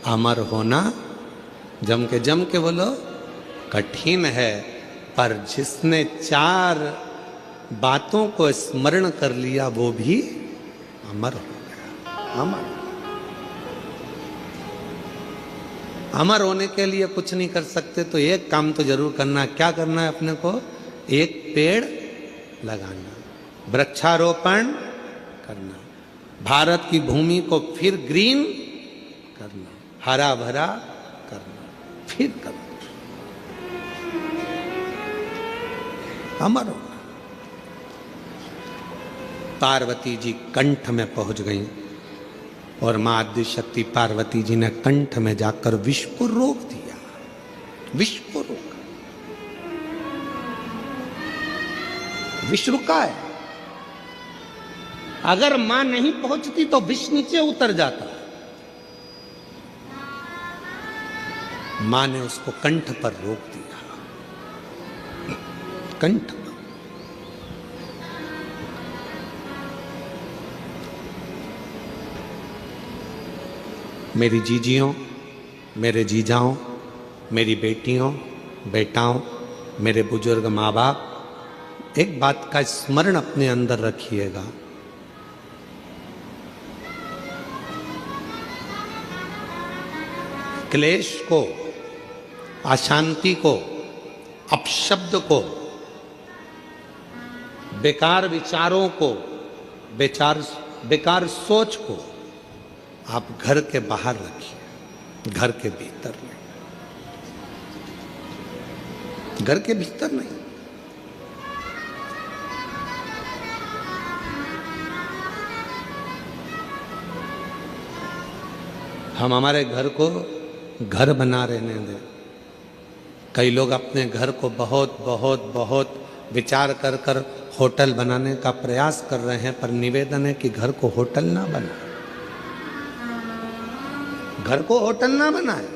अमर होना जम के बोलो कठिन है। पर जिसने 4 बातों को स्मरण कर लिया वो भी अमर हो गया। अमर होने के लिए कुछ नहीं कर सकते तो एक काम तो जरूर करना। क्या करना है अपने को? एक पेड़ लगाना, वृक्षारोपण करना, भारत की भूमि को फिर ग्रीन करना, हरा भरा करना, फिर करना, अमर होना। पार्वती जी कंठ में पहुंच गई और मां आद्य शक्ति पार्वती जी ने कंठ में जाकर विष को रोक दिया। विष को रोका, विष रुका है। अगर मां नहीं पहुंचती तो विष नीचे उतर जाता। मां ने उसको कंठ पर रोक दिया। कंठ। मेरी जीजियों, मेरे जीजाओं, मेरी बेटियों, बेटाओं, मेरे बुजुर्ग माँ बाप, एक बात का स्मरण अपने अंदर रखिएगा। क्लेश को, अशांति को, अपशब्द को, बेकार विचारों को, बेकार सोच को आप घर के बाहर रखिए, घर के भीतर नहीं। घर के भीतर नहीं। हम हमारे घर को घर बना रहने दें। कई लोग अपने घर को बहुत बहुत बहुत विचार कर कर होटल बनाने का प्रयास कर रहे हैं, पर निवेदन है कि घर को होटल ना बनाए। घर को होटल ना बनाए।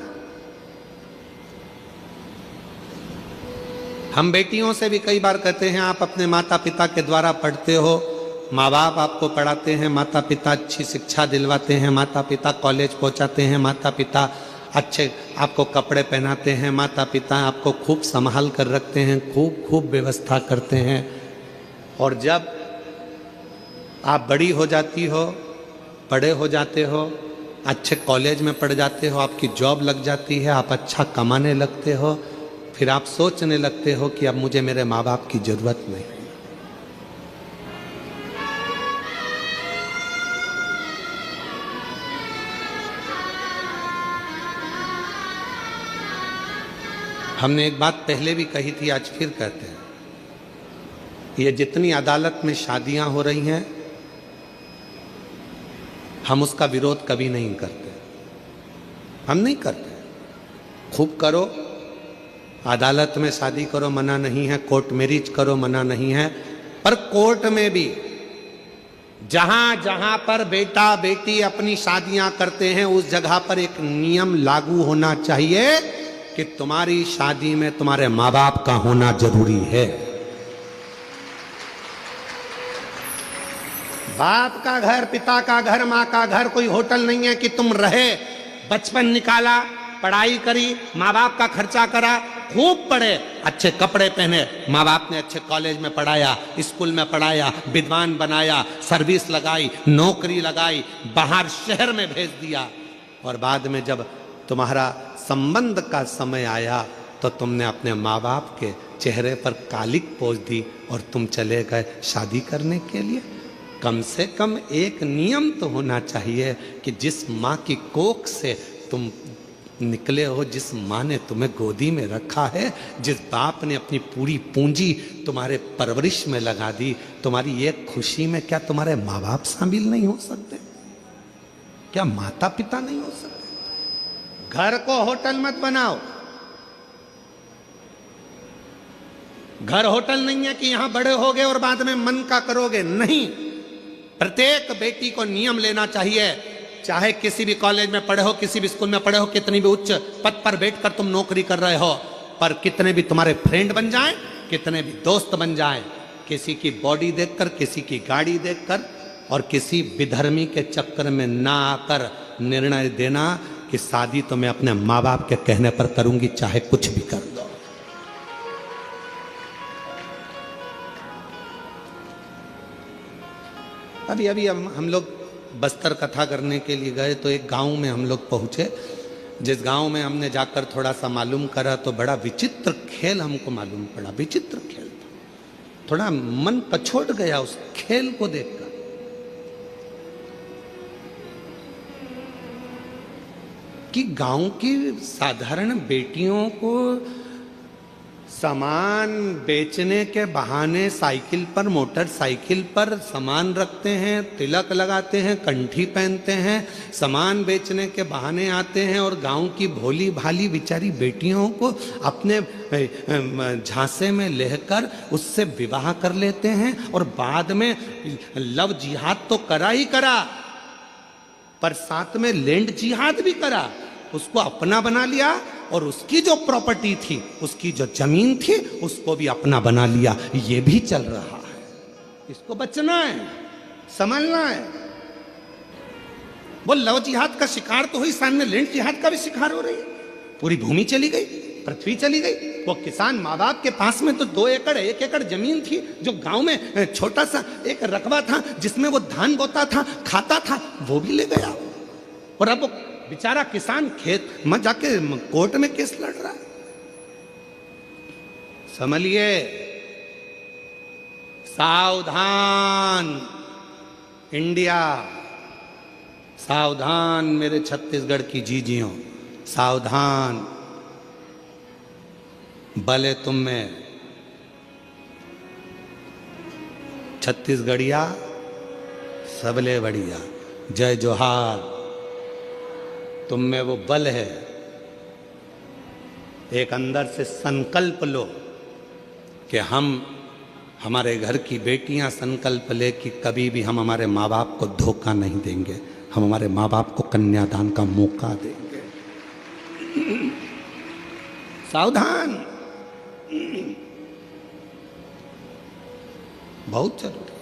हम बेटियों से भी कई बार कहते हैं आप अपने माता पिता के द्वारा पढ़ते हो, माँ बाप आपको पढ़ाते हैं, माता पिता अच्छी शिक्षा दिलवाते हैं, माता पिता कॉलेज पहुंचाते हैं, माता पिता अच्छे आपको कपड़े पहनाते हैं, माता पिता आपको खूब संभाल कर रखते हैं, खूब व्यवस्था करते हैं। और जब आप बड़ी हो जाती हो, बड़े हो जाते हो, अच्छे कॉलेज में पढ़ जाते हो, आपकी जॉब लग जाती है, आप अच्छा कमाने लगते हो, फिर आप सोचने लगते हो कि अब मुझे मेरे माँ बाप की जरूरत नहीं। हमने एक बात पहले भी कही थी, आज फिर कहते हैं। ये जितनी अदालत में शादियां हो रही हैं, हम उसका विरोध कभी नहीं करते। हम नहीं करते। खूब करो, अदालत में शादी करो, मना नहीं है, कोर्ट मैरिज करो, मना नहीं है, पर कोर्ट में भी जहां जहां पर बेटा बेटी अपनी शादियां करते हैं उस जगह पर एक नियम लागू होना चाहिए कि तुम्हारी शादी में तुम्हारे माँ बाप का होना जरूरी है। बाप का घर, पिता का घर, माँ का घर कोई होटल नहीं है कि तुम रहे, बचपन निकाला, पढ़ाई करी, माँ बाप का खर्चा करा, खूब पढ़े, अच्छे कपड़े पहने, माँ बाप ने अच्छे कॉलेज में पढ़ाया, स्कूल में पढ़ाया, विद्वान बनाया, सर्विस लगाई, नौकरी लगाई, बाहर शहर में भेज दिया, और बाद में जब तुम्हारा संबंध का समय आया तो तुमने अपने माँ बाप के चेहरे पर कालिक पोंछ दी और तुम चले गए शादी करने के लिए। कम से कम एक नियम तो होना चाहिए कि जिस माँ की कोख से तुम निकले हो, जिस माँ ने तुम्हें गोदी में रखा है, जिस बाप ने अपनी पूरी पूंजी तुम्हारे परवरिश में लगा दी, तुम्हारी एक खुशी में क्या तुम्हारे माँ बाप शामिल नहीं हो सकते? क्या माता पिता नहीं हो सकते? घर को होटल मत बनाओ। घर होटल नहीं है कि यहां बड़े होगे और बाद में मन का करोगे, नहीं। प्रत्येक बेटी को नियम लेना चाहिए, चाहे किसी भी कॉलेज में पढ़े हो, किसी भी स्कूल में पढ़े हो, कितनी भी उच्च पद पर बैठकर तुम नौकरी कर रहे हो, पर कितने भी तुम्हारे फ्रेंड बन जाएं, कितने भी दोस्त बन जाएं, किसी की बॉडी देखकर, किसी की गाड़ी देखकर और किसी विधर्मी के चक्कर में ना आकर निर्णय देना कि शादी तो मैं अपने माँ बाप के कहने पर करूंगी, चाहे कुछ भी कर दो। अभी अभी हम लोग बस्तर कथा करने के लिए गए तो एक गांव में हम लोग पहुंचे। जिस गांव में हमने जाकर थोड़ा सा मालूम करा तो बड़ा विचित्र खेल हमको मालूम पड़ा। विचित्र खेल था, थोड़ा मन पछोट गया उस खेल को देखकर। कि गांव की साधारण बेटियों को सामान बेचने के बहाने साइकिल पर, मोटरसाइकिल पर सामान रखते हैं, तिलक लगाते हैं, कंठी पहनते हैं, सामान बेचने के बहाने आते हैं और गांव की भोली भाली बेचारी बेटियों को अपने झांसे में लेकर उससे विवाह कर लेते हैं और बाद में लव जिहाद तो करा ही करा, पर साथ में लैंड जिहाद भी करा। उसको अपना बना लिया और उसकी जो प्रॉपर्टी थी, उसकी जो जमीन थी, उसको भी अपना बना लिया। ये भी चल रहा है। इसको बचना है, संभलना है। वो लव जिहाद का शिकार तो हुई, सामने लैंड जिहाद का भी शिकार हो रही है। पूरी भूमि चली गई, पृथ्वी चली गई। वो किसान माँ बाप के पास में तो 2 एकड़ 1 एकड़ जमीन थी, जो गांव में छोटा सा एक रकबा था जिसमें वो धान बोता था, खाता था, वो भी ले गया। और अब वो बेचारा किसान खेत में जाके कोर्ट में केस लड़ रहा है। समझिए, सावधान इंडिया, सावधान मेरे छत्तीसगढ़ की जीजियों, सावधान। भले तुम में छत्तीसगढ़िया सबले बढ़िया, जय जोहार। तुम में वो बल है, एक अंदर से संकल्प लो कि हम, हमारे घर की बेटियां संकल्प ले कि कभी भी हम हमारे माँ बाप को धोखा नहीं देंगे, हम हमारे माँ बाप को कन्यादान का मौका देंगे। सावधान, बहुत जरूरी है।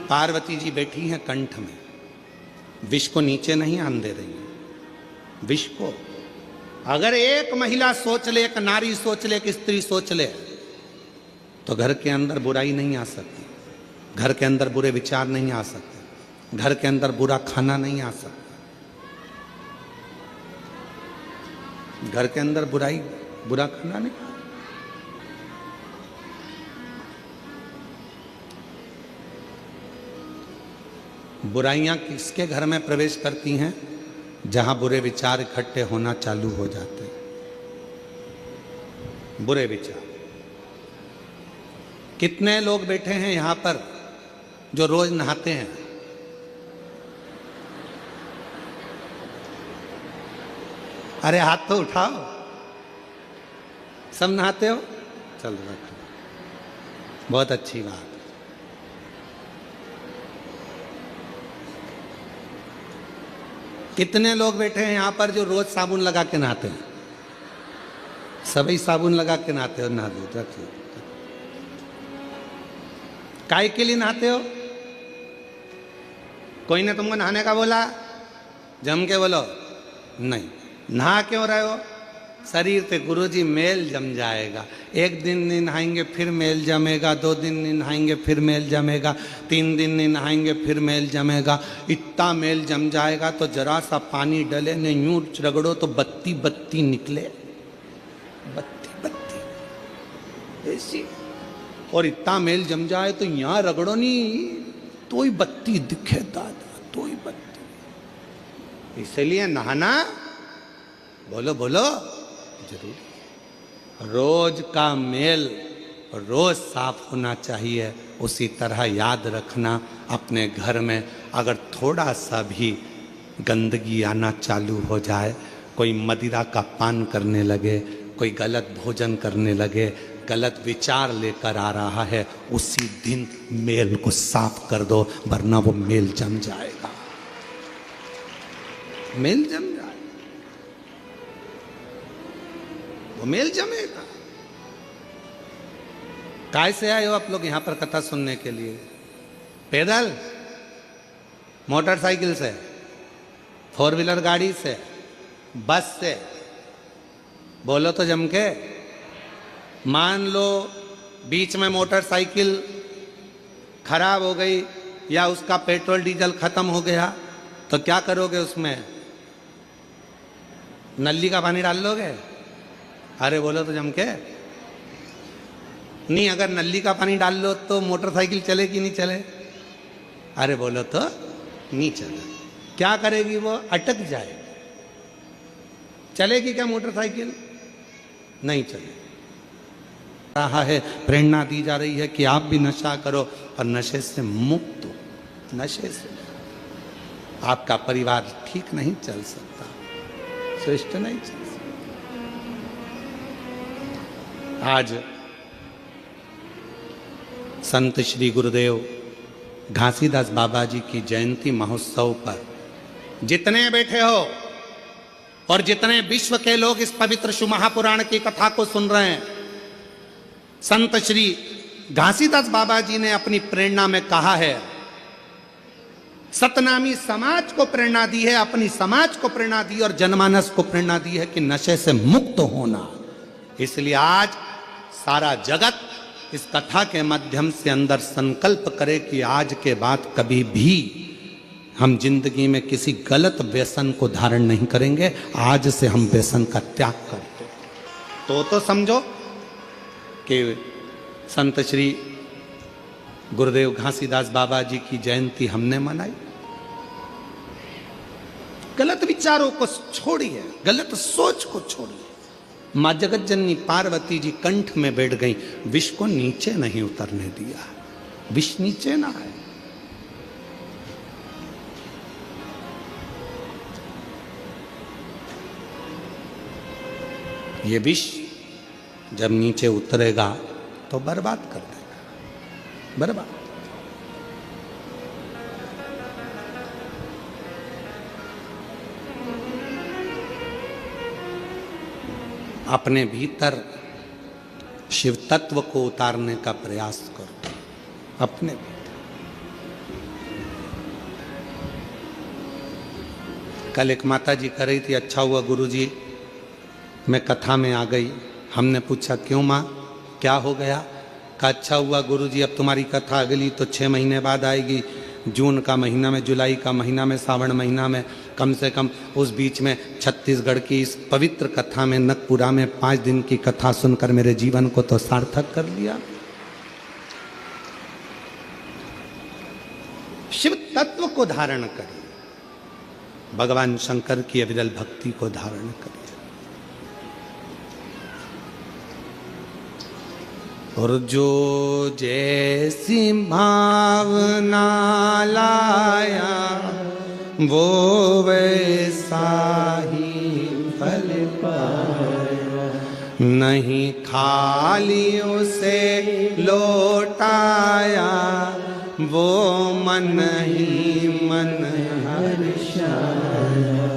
पार्वती जी बैठी हैं कंठ में, विष को नीचे नहीं आने दे रही हैं। विष को अगर एक महिला सोच ले, एक नारी सोच ले, एक स्त्री सोच ले, तो घर के अंदर बुराई नहीं आ सकती, घर के अंदर बुरे विचार नहीं आ सकते, घर के अंदर बुरा खाना नहीं आ सकता, घर के अंदर बुराई, बुरा खाना नहीं। बुराइयां किसके घर में प्रवेश करती हैं? जहां बुरे विचार इकट्ठे होना चालू हो जाते हैं। बुरे विचार। कितने लोग बैठे हैं यहां पर जो रोज नहाते हैं? अरे हाथ तो उठाओ। सब नहाते हो? चलो रखो, बहुत अच्छी बात। कितने लोग बैठे हैं यहां पर जो रोज साबुन लगा के नहाते हैं? सभी साबुन लगा के नहाते हो? नहा दो, रख लो। काय के लिए नहाते हो? कोई ने तुमको नहाने का बोला? जम के बोलो नहीं। नहा क्यों रहे हो? शरीर पे गुरुजी मेल जम जाएगा। एक दिन नहीं नहाएंगे फिर मेल जमेगा, 2 दिन नहीं नहाएंगे फिर मेल जमेगा, 3 दिन नहीं नहाएंगे फिर मेल जमेगा। इतना मेल जम जाएगा तो जरा सा पानी डले ने यूं रगड़ो तो बत्ती बत्ती निकले, बत्ती बत्ती ऐसी। और इतना मेल जम जाए तो यहाँ रगड़ो नहीं तो ही बत्ती दिखे दादा, तो ही बत्ती। इसलिए नहाना, बोलो बोलो, जरूर। रोज का मेल रोज साफ होना चाहिए। उसी तरह याद रखना, अपने घर में अगर थोड़ा सा भी गंदगी आना चालू हो जाए कोई मदिरा का पान करने लगे, कोई गलत भोजन करने लगे, गलत विचार लेकर आ रहा है, उसी दिन मेल को साफ कर दो, वरना वो मेल जम जाएगा। मेल जम जाएगा, वो मेल जमेगा। काय से आए हो आप लोग यहां पर कथा सुनने के लिए? पैदल, मोटरसाइकिल से, फोर व्हीलर गाड़ी से, बस से? बोलो तो जम के। मान लो बीच में मोटरसाइकिल खराब हो गई या उसका पेट्रोल डीजल खत्म हो गया, तो क्या करोगे उसमें? नली का पानी डाल लोगे? अरे बोलो तो जम के। नहीं, अगर नली का पानी डाल लो तो मोटरसाइकिल चले कि नहीं चले? अरे बोलो तो नहीं चले। क्या करेगी वो? अटक जाए। चलेगी क्या मोटरसाइकिल? नहीं चले। रहा है, प्रेरणा दी जा रही है कि आप भी नशा करो और नशे से मुक्त हो। नशे से आपका परिवार ठीक नहीं चल सकता, श्रेष्ठ नहीं चल सकता। आज संत श्री गुरुदेव घासीदास बाबा जी की जयंती महोत्सव पर जितने बैठे हो और जितने विश्व के लोग इस पवित्र शिव महापुराण की कथा को सुन रहे हैं, संत श्री घासीदास बाबा जी ने अपनी प्रेरणा में कहा है, सतनामी समाज को प्रेरणा दी है, अपनी समाज को प्रेरणा दी और जनमानस को प्रेरणा दी है कि नशे से मुक्त होना। इसलिए आज सारा जगत इस कथा के माध्यम से अंदर संकल्प करे कि आज के बाद कभी भी हम जिंदगी में किसी गलत व्यसन को धारण नहीं करेंगे। आज से हम व्यसन का त्याग करते तो समझो कि संत श्री गुरुदेव घासीदास बाबा जी की जयंती हमने मनाई। गलत विचारों को छोड़िए, गलत सोच को छोड़िए। मां जगत जननी पार्वती जी कंठ में बैठ गई, विष को नीचे नहीं उतरने दिया। विष नीचे ना है। ये विष जब नीचे उतरेगा तो बर्बाद कर देगा, बर्बाद। अपने भीतर शिव तत्व को उतारने का प्रयास करो, अपने भीतर। कल एक माता जी कह रही थी, अच्छा हुआ गुरुजी मैं कथा में आ गई। हमने पूछा क्यों माँ, क्या हो गया? कहा अच्छा हुआ गुरुजी, अब तुम्हारी कथा अगली तो 6 महीने बाद आएगी। जून का महीना में, जुलाई का महीना में, सावन महीना में, कम से कम उस बीच में छत्तीसगढ़ की इस पवित्र कथा में, नकपुरा में 5 दिन की कथा सुनकर मेरे जीवन को तो सार्थक कर लिया। शिव तत्व को धारण करिए, भगवान शंकर की अविरल भक्ति को धारण करिए। और जो जैसी भावना लाया वो वैसा ही फल पाया। नहीं खाली उसे लौटाया, वो मन ही मन हर्षाया।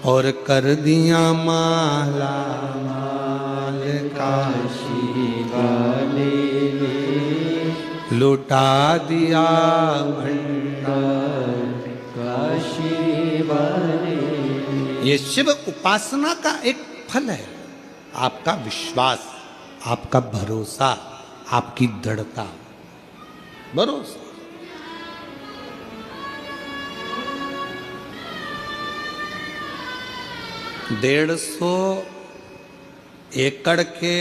और कर दिया माला माल काशी वाले, लुटा दिया भंडार काशी वाले। ये शिव उपासना का एक फल है। आपका विश्वास, आपका भरोसा, आपकी दृढ़ता, भरोसा। डेढ़ 150 एकड़ के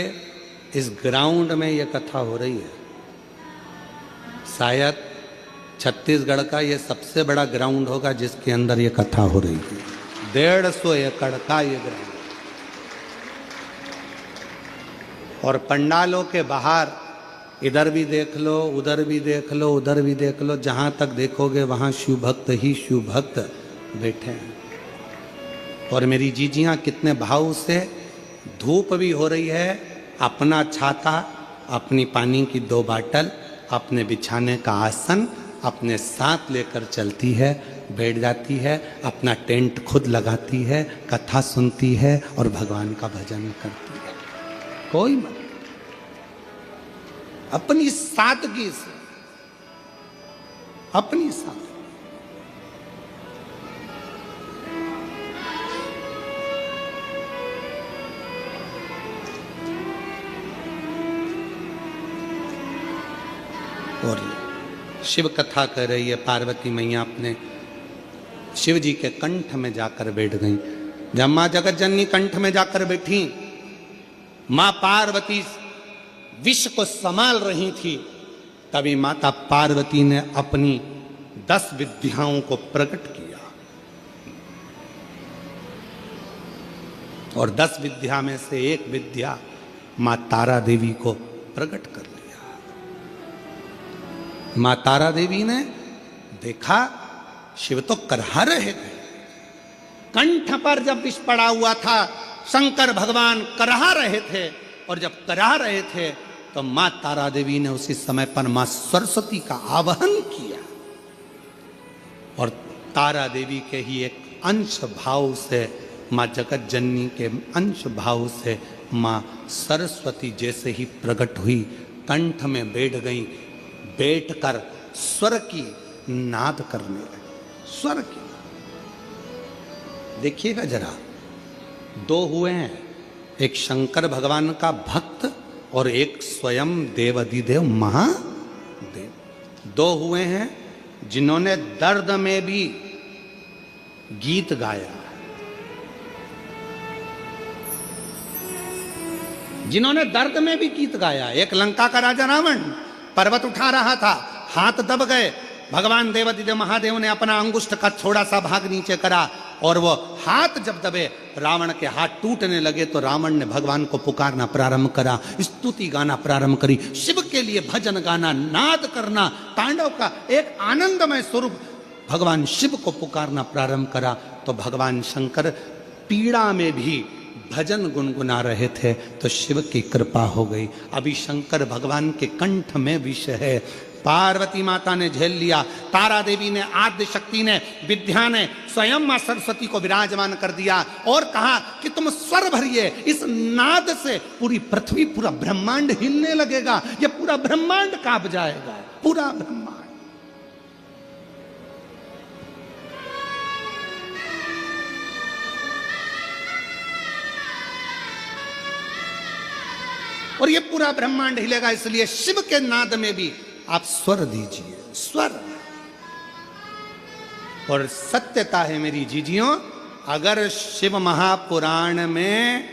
इस ग्राउंड में यह कथा हो रही है। शायद छत्तीसगढ़ का यह सबसे बड़ा ग्राउंड होगा जिसके अंदर यह कथा हो रही है। 150 एकड़ का यह ग्राउंड। और पंडालों के बाहर इधर भी देख लो, उधर भी देख लो, उधर भी देख लो, जहां तक देखोगे वहां शिव भक्त ही शिव भक्त बैठे हैं। और मेरी जीजियां कितने भाव से, धूप भी हो रही है, अपना छाता, अपनी पानी की 2 बाटल, अपने बिछाने का आसन अपने साथ लेकर चलती है, बैठ जाती है, अपना टेंट खुद लगाती है, कथा सुनती है और भगवान का भजन करती है। कोई मत, अपनी सादगी से, अपनी सादगी। और शिव कथा कर रही है पार्वती मैया, अपने शिव जी के कंठ में जाकर बैठ गई। जब मां जगत जननी कंठ में जाकर बैठी, मां पार्वती विष को संभाल रही थी, तभी माता पार्वती ने अपनी 10 विद्याओं को प्रकट किया। और 10 विद्या में से एक विद्या मां तारा देवी को प्रकट कर लिया। मां तारा देवी ने देखा शिव तो करहा रहे थे, कंठ पर जब विष पड़ा हुआ था, शंकर भगवान करहा रहे थे, और जब करहा रहे थे तो मां तारा देवी ने उसी समय पर मां सरस्वती का आवाहन किया, और तारा देवी के ही एक अंश भाव से, मां जगत जननी के अंश भाव से मां सरस्वती जैसे ही प्रकट हुई, कंठ में बैठ गई, बैठकर स्वर की नाद करने लगी। स्वर की, देखिएगा जरा, 2 हुए हैं, एक शंकर भगवान का भक्त और एक स्वयं देवाधिदेव महादेव। 2 हुए हैं जिन्होंने दर्द में भी गीत गाया, जिन्होंने दर्द में भी गीत गाया। एक लंका का राजा रावण पर्वत उठा रहा था, हाथ दब गए, भगवान देवाधिदेव महादेव ने अपना अंगुष्ठ का थोड़ा सा भाग नीचे करा, और वो हाथ जब दबे, रावण के हाथ टूटने लगे, तो रावण ने भगवान को पुकारना प्रारंभ करा, स्तुति गाना प्रारंभ करी, शिव के लिए भजन गाना, नाद करना, तांडव का एक आनंदमय स्वरूप भगवान शिव को पुकारना प्रारंभ करा। तो भगवान शंकर पीड़ा में भी भजन गुनगुना रहे थे, तो शिव की कृपा हो गई। अभी शंकर भगवान के कंठ में विष है, पार्वती माता ने झेल लिया, तारा देवी ने, आद्य शक्ति ने, विद्या ने स्वयं मां सरस्वती को विराजमान कर दिया और कहा कि तुम स्वर भरिए, इस नाद से पूरी पृथ्वी, पूरा ब्रह्मांड हिलने लगेगा, ये पूरा ब्रह्मांड कांप जाएगा, पूरा ब्रह्मांड। और ये पूरा ब्रह्मांड हिलेगा, इसलिए शिव के नाद में भी आप स्वर दीजिए, स्वर। और सत्यता है मेरी जीजियों, अगर शिव महापुराण में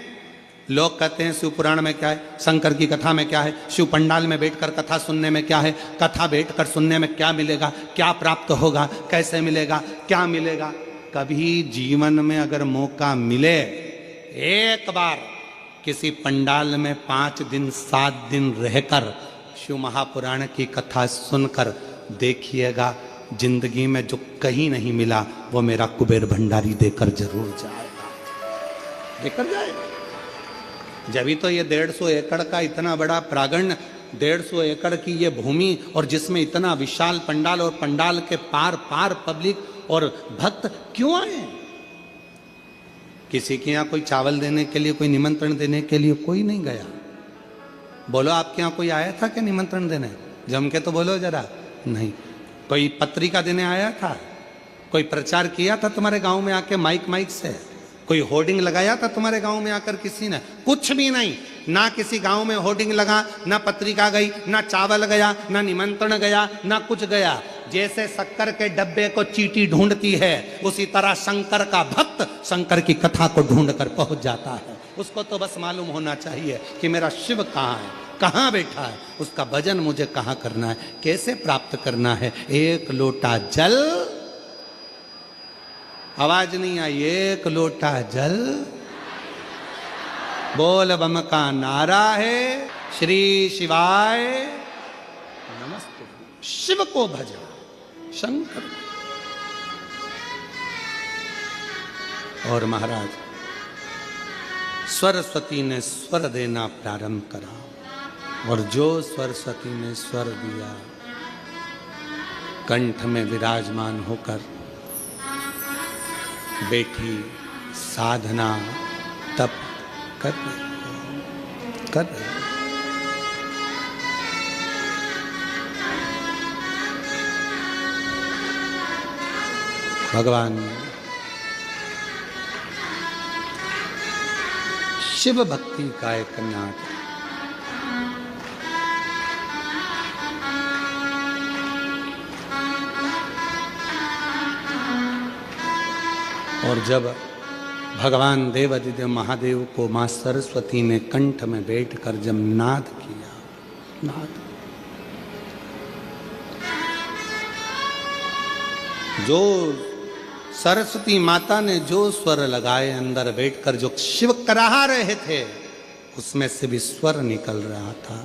लोग कहते हैं शिव पुराण में क्या है, शंकर की कथा में क्या है, शिव पंडाल में बैठकर कथा सुनने में क्या है, कथा बैठकर सुनने में क्या मिलेगा, क्या प्राप्त होगा, कैसे मिलेगा, क्या मिलेगा। कभी जीवन में अगर मौका मिले, एक बार किसी पंडाल में 5 दिन 7 दिन रहकर शिव महापुराण की कथा सुनकर देखिएगा, जिंदगी में जो कहीं नहीं मिला वो मेरा कुबेर भंडारी देकर जरूर जाएगा, देकर जाएगा। जब भी तो ये 150 एकड़ का इतना बड़ा प्रांगण, 150 एकड़ की ये भूमि, और जिसमें इतना विशाल पंडाल, और पंडाल के पार पार पब्लिक और भक्त क्यों आए? किसी के यहाँ कोई चावल देने के लिए, कोई निमंत्रण देने के लिए कोई नहीं गया। बोलो आपके यहाँ कोई आया था क्या निमंत्रण देने? जम के तो बोलो जरा। नहीं। कोई पत्रिका देने आया था? कोई प्रचार किया था तुम्हारे गांव में आके माइक से? कोई होर्डिंग लगाया था तुम्हारे गांव में आकर किसी ने? कुछ भी नहीं। ना किसी गांव में होर्डिंग लगा, ना पत्रिका गई, ना चावल गया, ना निमंत्रण गया, ना कुछ गया। जैसे शक्कर के डब्बे को चींटी ढूंढती है, उसी तरह शंकर का भक्त शंकर की कथा को ढूंढकर पहुंच जाता है। उसको तो बस मालूम होना चाहिए कि मेरा शिव कहाँ है, कहाँ बैठा है, उसका भजन मुझे कहाँ करना है, कैसे प्राप्त करना है। एक लोटा जल, आवाज नहीं आई, एक लोटा जल, बोल बम का नारा है, श्री शिवाय नमस्ते। शिव को भजा, शंकर। और महाराज सरस्वती ने स्वर देना प्रारंभ करा, और जो सरस्वती ने स्वर दिया, कंठ में विराजमान होकर बेटी साधना तप कर रही। भगवान शिव भक्ति का एक नाट, और जब भगवान देवादिदेव महादेव को मां सरस्वती ने कंठ में बैठकर जब नाद किया, नाद जो सरस्वती माता ने जो स्वर लगाए अंदर बैठकर जो शिव कराहा रहे थे, उसमें से भी स्वर निकल रहा था।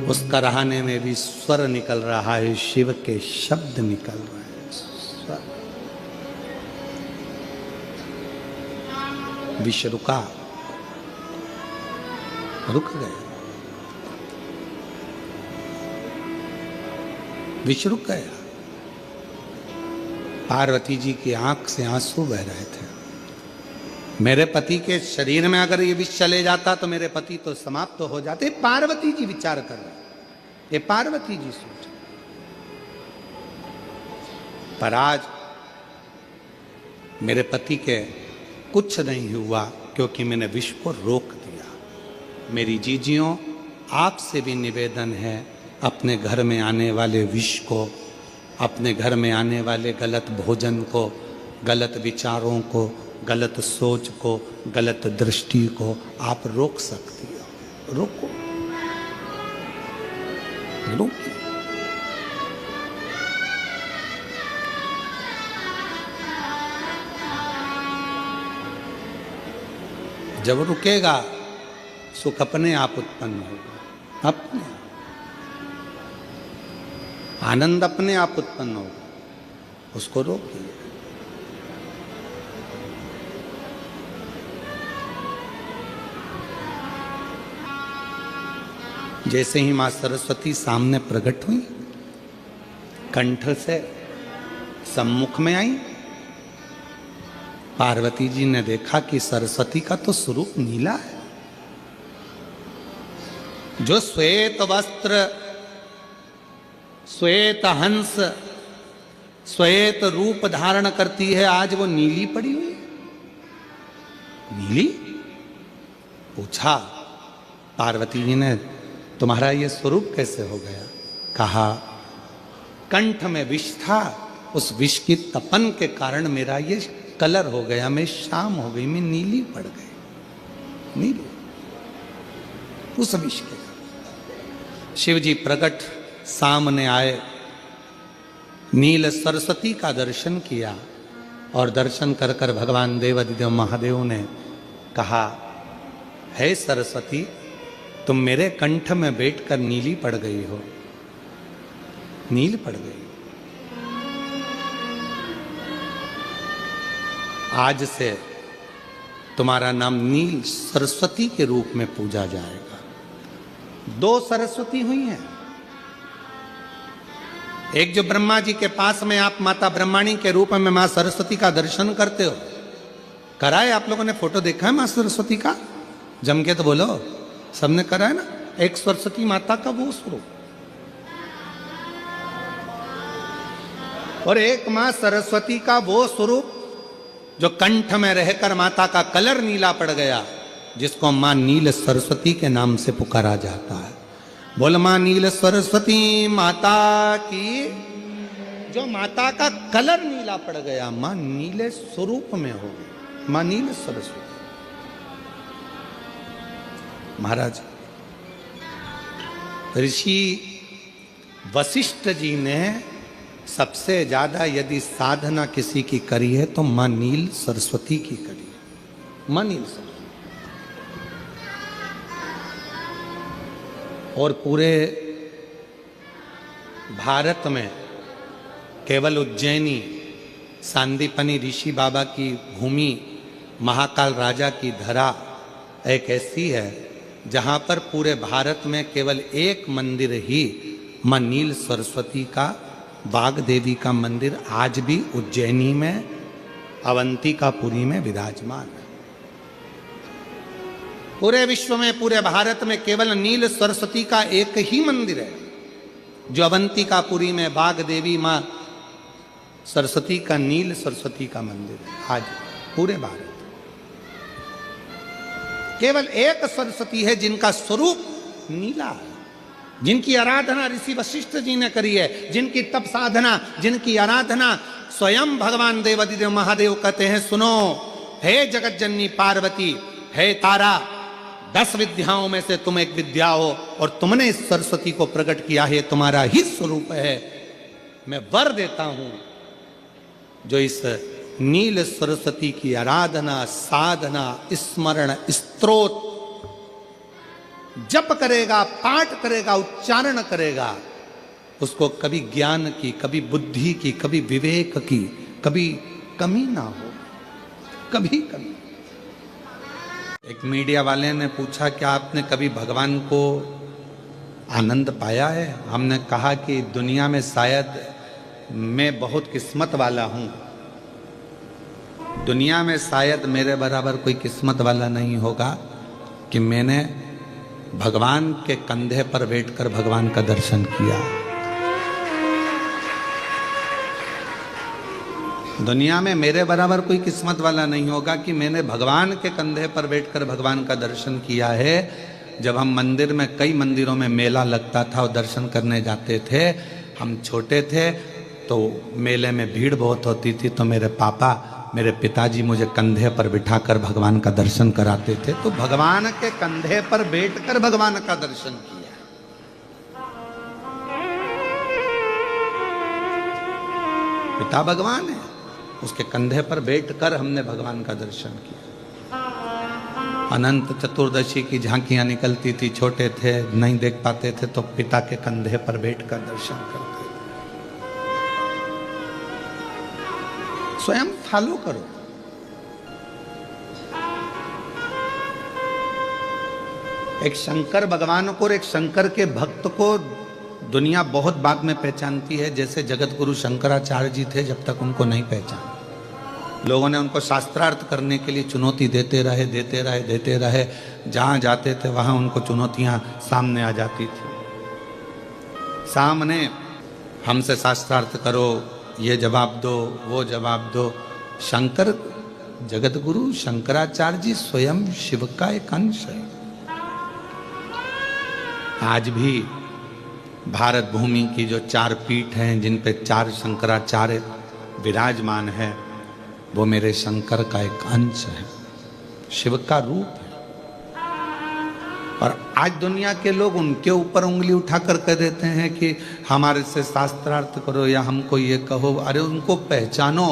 उस कराहने में भी स्वर निकल रहा है, शिव के शब्द निकल रहे हैं। विश्व रुका, रुक गया, विश्व रुक गया। पार्वती जी की आंख से आंसू बह रहे थे। मेरे पति के शरीर में अगर ये विष चले जाता तो मेरे पति तो समाप्त हो जाते। पार्वती जी विचार कर रहे, ये पार्वती जी सोच। पर आज मेरे पति के कुछ नहीं हुआ, क्योंकि मैंने विष को रोक दिया। मेरी जीजियों, आपसे भी निवेदन है, अपने घर में आने वाले विष को, अपने घर में आने वाले गलत भोजन को, गलत विचारों को, गलत सोच को, गलत दृष्टि को आप रोक सकती हो। रोको, रोको। जब रुकेगा सुख अपने आप उत्पन्न होगा, अपने आनंद अपने आप उत्पन्न होगा। उसको रोकिए। जैसे ही मां सरस्वती सामने प्रकट हुई, कंठ से सम्मुख में आई, पार्वती जी ने देखा कि सरस्वती का तो स्वरूप नीला है। जो श्वेत वस्त्र, श्वेत हंस, श्वेत रूप धारण करती है, आज वो नीली पड़ी हुई है। नीली? पूछा पार्वती जी ने, तुम्हारा ये स्वरूप कैसे हो गया? कहा, कंठ में विष था, उस विष की तपन के कारण मेरा ये कलर हो गया, मैं शाम हो गई, मैं नीली पड़ गई। नीली उस विष के। शिव जी प्रकट सामने आए, नील सरस्वती का दर्शन किया, और दर्शन कर कर भगवान देवादिदेव महादेव ने कहा, हे सरस्वती, तुम मेरे कंठ में बैठकर नीली पड़ गई हो, नील पड़ गई। आज से तुम्हारा नाम नील सरस्वती के रूप में पूजा जाएगा। 2 सरस्वती हुई हैं। एक जो ब्रह्मा जी के पास में आप माता ब्रह्माणी के रूप में मां सरस्वती का दर्शन करते हो, कराए आप लोगों ने? फोटो देखा है मां सरस्वती का? जम के तो बोलो, सबने करा है ना? एक सरस्वती माता का वो स्वरूप, और एक मां सरस्वती का वो स्वरूप जो कंठ में रहकर माता का कलर नीला पड़ गया, जिसको मां नील सरस्वती के नाम से पुकारा जाता है। बोल मां नील सरस्वती माता की। जो माता का कलर नीला पड़ गया, मां नीले स्वरूप में हो गई, मां नील सरस्वती। महाराज ऋषि वशिष्ठ जी ने सबसे ज्यादा यदि साधना किसी की करी है तो मां नील सरस्वती की करी है, मां नील सरस्वती। और पूरे भारत में केवल उज्जैनी सांदीपनी ऋषि बाबा की भूमि, महाकाल राजा की धरा एक ऐसी है जहां पर पूरे भारत में केवल एक मंदिर ही मां नील सरस्वती का, वाग देवी का मंदिर आज भी उज्जैनी में अवंतिकापुरी में विराजमान है। पूरे विश्व में, पूरे भारत में केवल नील सरस्वती का एक ही मंदिर है जो अवंतिकापुरी में वाग देवी मां सरस्वती का, नील सरस्वती का मंदिर है। आज पूरे भारत केवल एक सरस्वती है जिनका स्वरूप नीला है, जिनकी आराधना ऋषि वशिष्ठ जी ने करी है, जिनकी तप साधना, जिनकी आराधना स्वयं भगवान देवादिदेव महादेव कहते हैं, सुनो हे जगत जननी पार्वती, हे तारा, 10 विद्याओं में से तुम एक विद्या हो और तुमने इस सरस्वती को प्रकट किया है, तुम्हारा ही स्वरूप है। मैं वर देता हूं जो इस नील सरस्वती की आराधना, साधना, स्मरण, स्तोत्र जप करेगा, पाठ करेगा, उच्चारण करेगा, उसको कभी ज्ञान की, कभी बुद्धि की, कभी विवेक की, कभी कमी ना हो, कभी कमी। एक मीडिया वाले ने पूछा कि आपने कभी भगवान को आनंद पाया है? हमने कहा कि दुनिया में शायद मैं बहुत किस्मत वाला हूं, दुनिया में शायद मेरे बराबर कोई किस्मत वाला नहीं होगा कि मैंने भगवान के कंधे पर बैठकर भगवान का दर्शन किया। दुनिया में मेरे बराबर कोई किस्मत वाला नहीं होगा कि मैंने भगवान के कंधे पर बैठकर भगवान का दर्शन किया है। जब हम मंदिर में, कई मंदिरों में मेला लगता था और दर्शन करने जाते थे, हम छोटे थे तो मेले में भीड़ बहुत होती थी, तो मेरे पापा, मेरे पिताजी मुझे कंधे पर बिठाकर भगवान का दर्शन कराते थे। तो भगवान के कंधे पर बैठकर भगवान का दर्शन किया। पिता भगवान है, उसके कंधे पर बैठकर हमने भगवान का दर्शन किया। अनंत चतुर्दशी की झांकियां निकलती थी, छोटे थे, नहीं देख पाते थे, तो पिता के कंधे पर बैठकर दर्शन करते। स्वयं फॉलो करो। एक शंकर भगवान को और एक शंकर के भक्त को दुनिया बहुत बाद में पहचानती है। जैसे जगत गुरु शंकराचार्य जी थे, जब तक उनको नहीं पहचाना, लोगों ने उनको शास्त्रार्थ करने के लिए चुनौती देते रहे। जहां जाते थे वहां उनको चुनौतियां सामने आ जाती थी। सामने हमसे शास्त्रार्थ करो, ये जवाब दो, वो जवाब दो। शंकर, जगत गुरु शंकराचार्य जी स्वयं शिव का एक अंश है। आज भी भारत भूमि की जो 4 पीठ हैं, जिन पे 4 शंकराचार्य विराजमान है, वो मेरे शंकर का एक अंश है, शिव का रूप है। और आज दुनिया के लोग उनके ऊपर उंगली उठाकर कह देते हैं कि हमारे से शास्त्रार्थ करो या हमको ये कहो। अरे उनको पहचानो,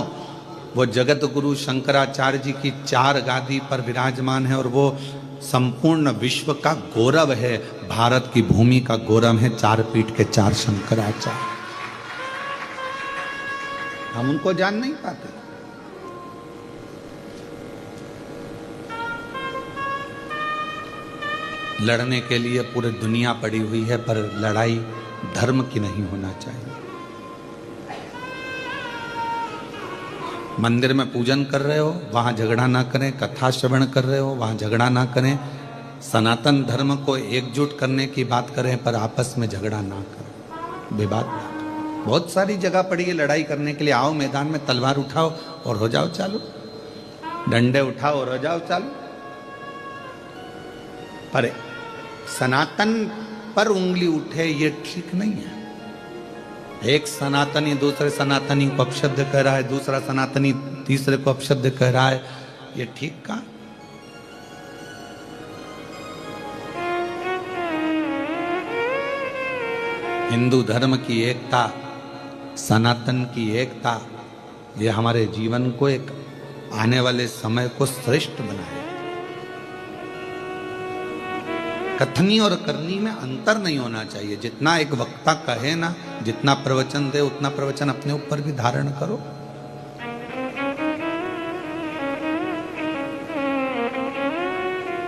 वो जगत गुरु शंकराचार्य जी की 4 गादी पर विराजमान है और वो संपूर्ण विश्व का गौरव है, भारत की भूमि का गौरव है। 4 पीठ के 4 शंकराचार्य, हम उनको जान नहीं पाते। लड़ने के लिए पूरी दुनिया पड़ी हुई है, पर लड़ाई धर्म की नहीं होना चाहिए। मंदिर में पूजन कर रहे हो, वहां झगड़ा ना करें। कथा श्रवण कर रहे हो, वहां झगड़ा ना करें। सनातन धर्म को एकजुट करने की बात करें, पर आपस में झगड़ा ना करें, विवाद ना करें। बहुत सारी जगह पड़ी है लड़ाई करने के लिए। आओ मैदान में, तलवार उठाओ और हो जाओ चालू, डंडे उठाओ और हो जाओ चालू। पर सनातन पर उंगली उठे, ये ठीक नहीं है। एक सनातनी दूसरे सनातनी को अपशब्द कह रहा है, दूसरा सनातनी तीसरे को अपशब्द कह रहा है, ये ठीक का? हिंदू धर्म की एकता सनातन की एकता, ये हमारे जीवन को एक आने वाले समय को श्रेष्ठ बनाए। कथनी और करनी में अंतर नहीं होना चाहिए। जितना एक वक्ता कहे ना, जितना प्रवचन दे उतना प्रवचन अपने ऊपर भी धारण करो।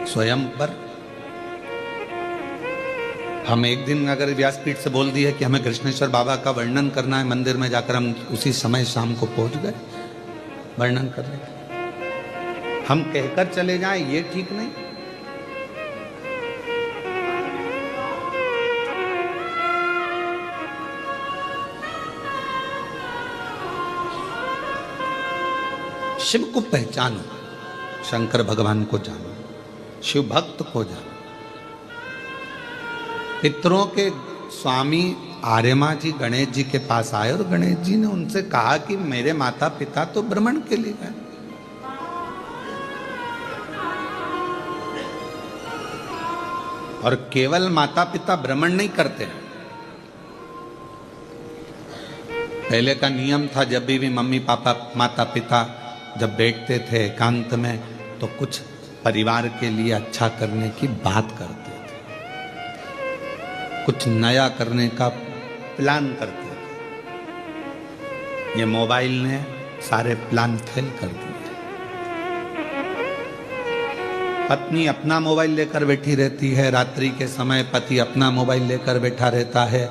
स्वयं पर हम एक दिन अगर व्यासपीठ से बोल दिया कि हमें कृष्णेश्वर बाबा का वर्णन करना है मंदिर में जाकर, हम उसी समय शाम को पहुंच गए वर्णन करने। हम कहकर चले जाएं ये ठीक नहीं। शिव को पहचानो, शंकर भगवान को जानो, शिव भक्त को जानो। पितरों के स्वामी आर्यमा जी गणेश जी के पास आए और गणेश जी ने उनसे कहा कि मेरे माता पिता तो भ्रमण के लिए गए, और केवल माता पिता भ्रमण नहीं करते हैं। पहले का नियम था, जब भी मम्मी पापा माता पिता जब बैठते थे एकांत में तो कुछ परिवार के लिए अच्छा करने की बात करते थे, कुछ नया करने का प्लान करते थे। ये मोबाइल ने सारे प्लान फेल कर दिए। पत्नी अपना मोबाइल लेकर बैठी रहती है, रात्रि के समय पति अपना मोबाइल लेकर बैठा रहता है।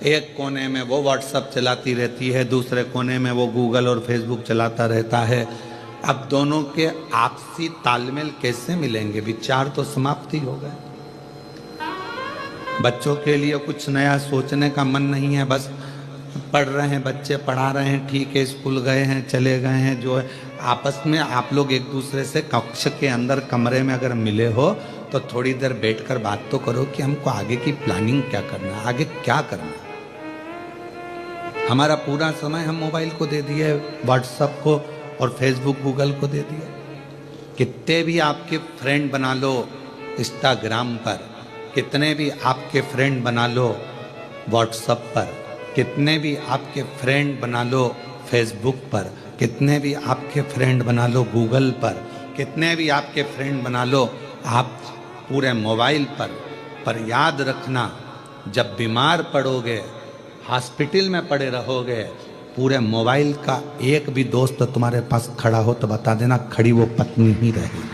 एक कोने में वो व्हाट्सएप चलाती रहती है, दूसरे कोने में वो गूगल और फेसबुक चलाता रहता है। अब दोनों के आपसी तालमेल कैसे मिलेंगे? विचार तो समाप्ति हो गए। बच्चों के लिए कुछ नया सोचने का मन नहीं है, बस पढ़ रहे हैं बच्चे, पढ़ा रहे हैं, ठीक है, स्कूल गए हैं, चले गए हैं। जो है आपस में आप लोग एक दूसरे से कक्ष के अंदर कमरे में अगर मिले हो तो थोड़ी देर बैठकर बात तो करो कि हमको आगे की प्लानिंग क्या करना है, आगे क्या करना है। हमारा पूरा समय हम मोबाइल को दे दिए, व्हाट्सएप को और फेसबुक गूगल को दे दिया। कितने भी आपके फ्रेंड बना लो इंस्टाग्राम पर, कितने भी आपके फ्रेंड बना लो व्हाट्सएप पर, कितने भी आपके फ्रेंड बना लो फेसबुक पर, कितने भी आपके फ्रेंड बना लो गूगल पर, कितने भी आपके फ्रेंड बना लो आप पूरे मोबाइल पर याद रखना, जब बीमार पड़ोगे, हॉस्पिटल में पड़े रहोगे, पूरे मोबाइल का एक भी दोस्त तुम्हारे पास खड़ा हो तो बता देना, खड़ी वो पत्नी ही रहेगी।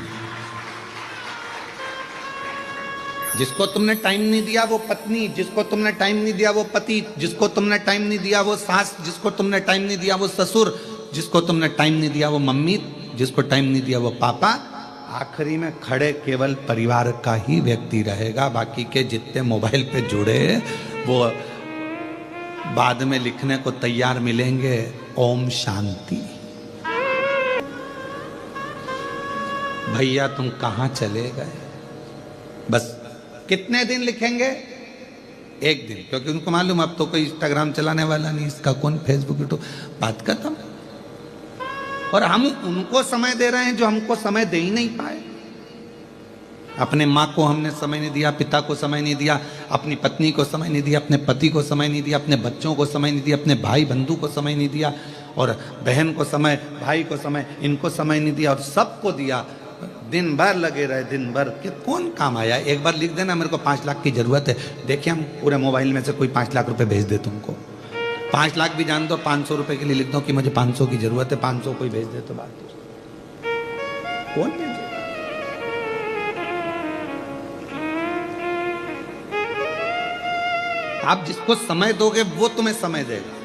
जिसको तुमने टाइम नहीं दिया वो पत्नी, जिसको तुमने टाइम नहीं दिया वो पति, जिसको तुमने टाइम नहीं दिया वो सास, जिसको तुमने टाइम नहीं दिया वो ससुर, जिसको तुमने टाइम नहीं दिया वो मम्मी, जिसको टाइम नहीं दिया वो पापा। आखिरी में खड़े केवल परिवार का ही व्यक्ति रहेगा। बाकी के जितने मोबाइल पे जुड़े वो बाद में लिखने को तैयार मिलेंगे, ओम शांति। भैया तुम कहां चले गए? बस कितने दिन लिखेंगे? एक दिन, क्योंकि उनको मालूम अब तो कोई इंस्टाग्राम चलाने वाला नहीं, इसका कौन फेसबुक यूट्यूब, बात खत्म। और हम उनको समय दे रहे हैं जो हमको समय दे ही नहीं पाए। अपने माँ को हमने समय नहीं दिया, पिता को समय नहीं दिया, अपनी पत्नी को समय नहीं दिया, अपने पति को समय नहीं दिया, अपने बच्चों को समय नहीं दिया, अपने भाई बंधु को समय नहीं दिया, और बहन को समय, भाई को समय, इनको समय नहीं दिया, और सबको दिया। दिन भर लगे रहे, दिन भर कि कौन काम आया? एक बार लिख देना मेरे को 5 लाख की जरूरत है, देखिए हम पूरे मोबाइल में से कोई 5 लाख रुपए भेज दे तुमको। 5 लाख भी जान दो, 500 रुपए के लिए लिख दो कि मुझे 500 की जरूरत है, 500 कोई भेज दे तो बात कौन भेजे? आप जिसको समय दोगे वो तुम्हें समय देगा।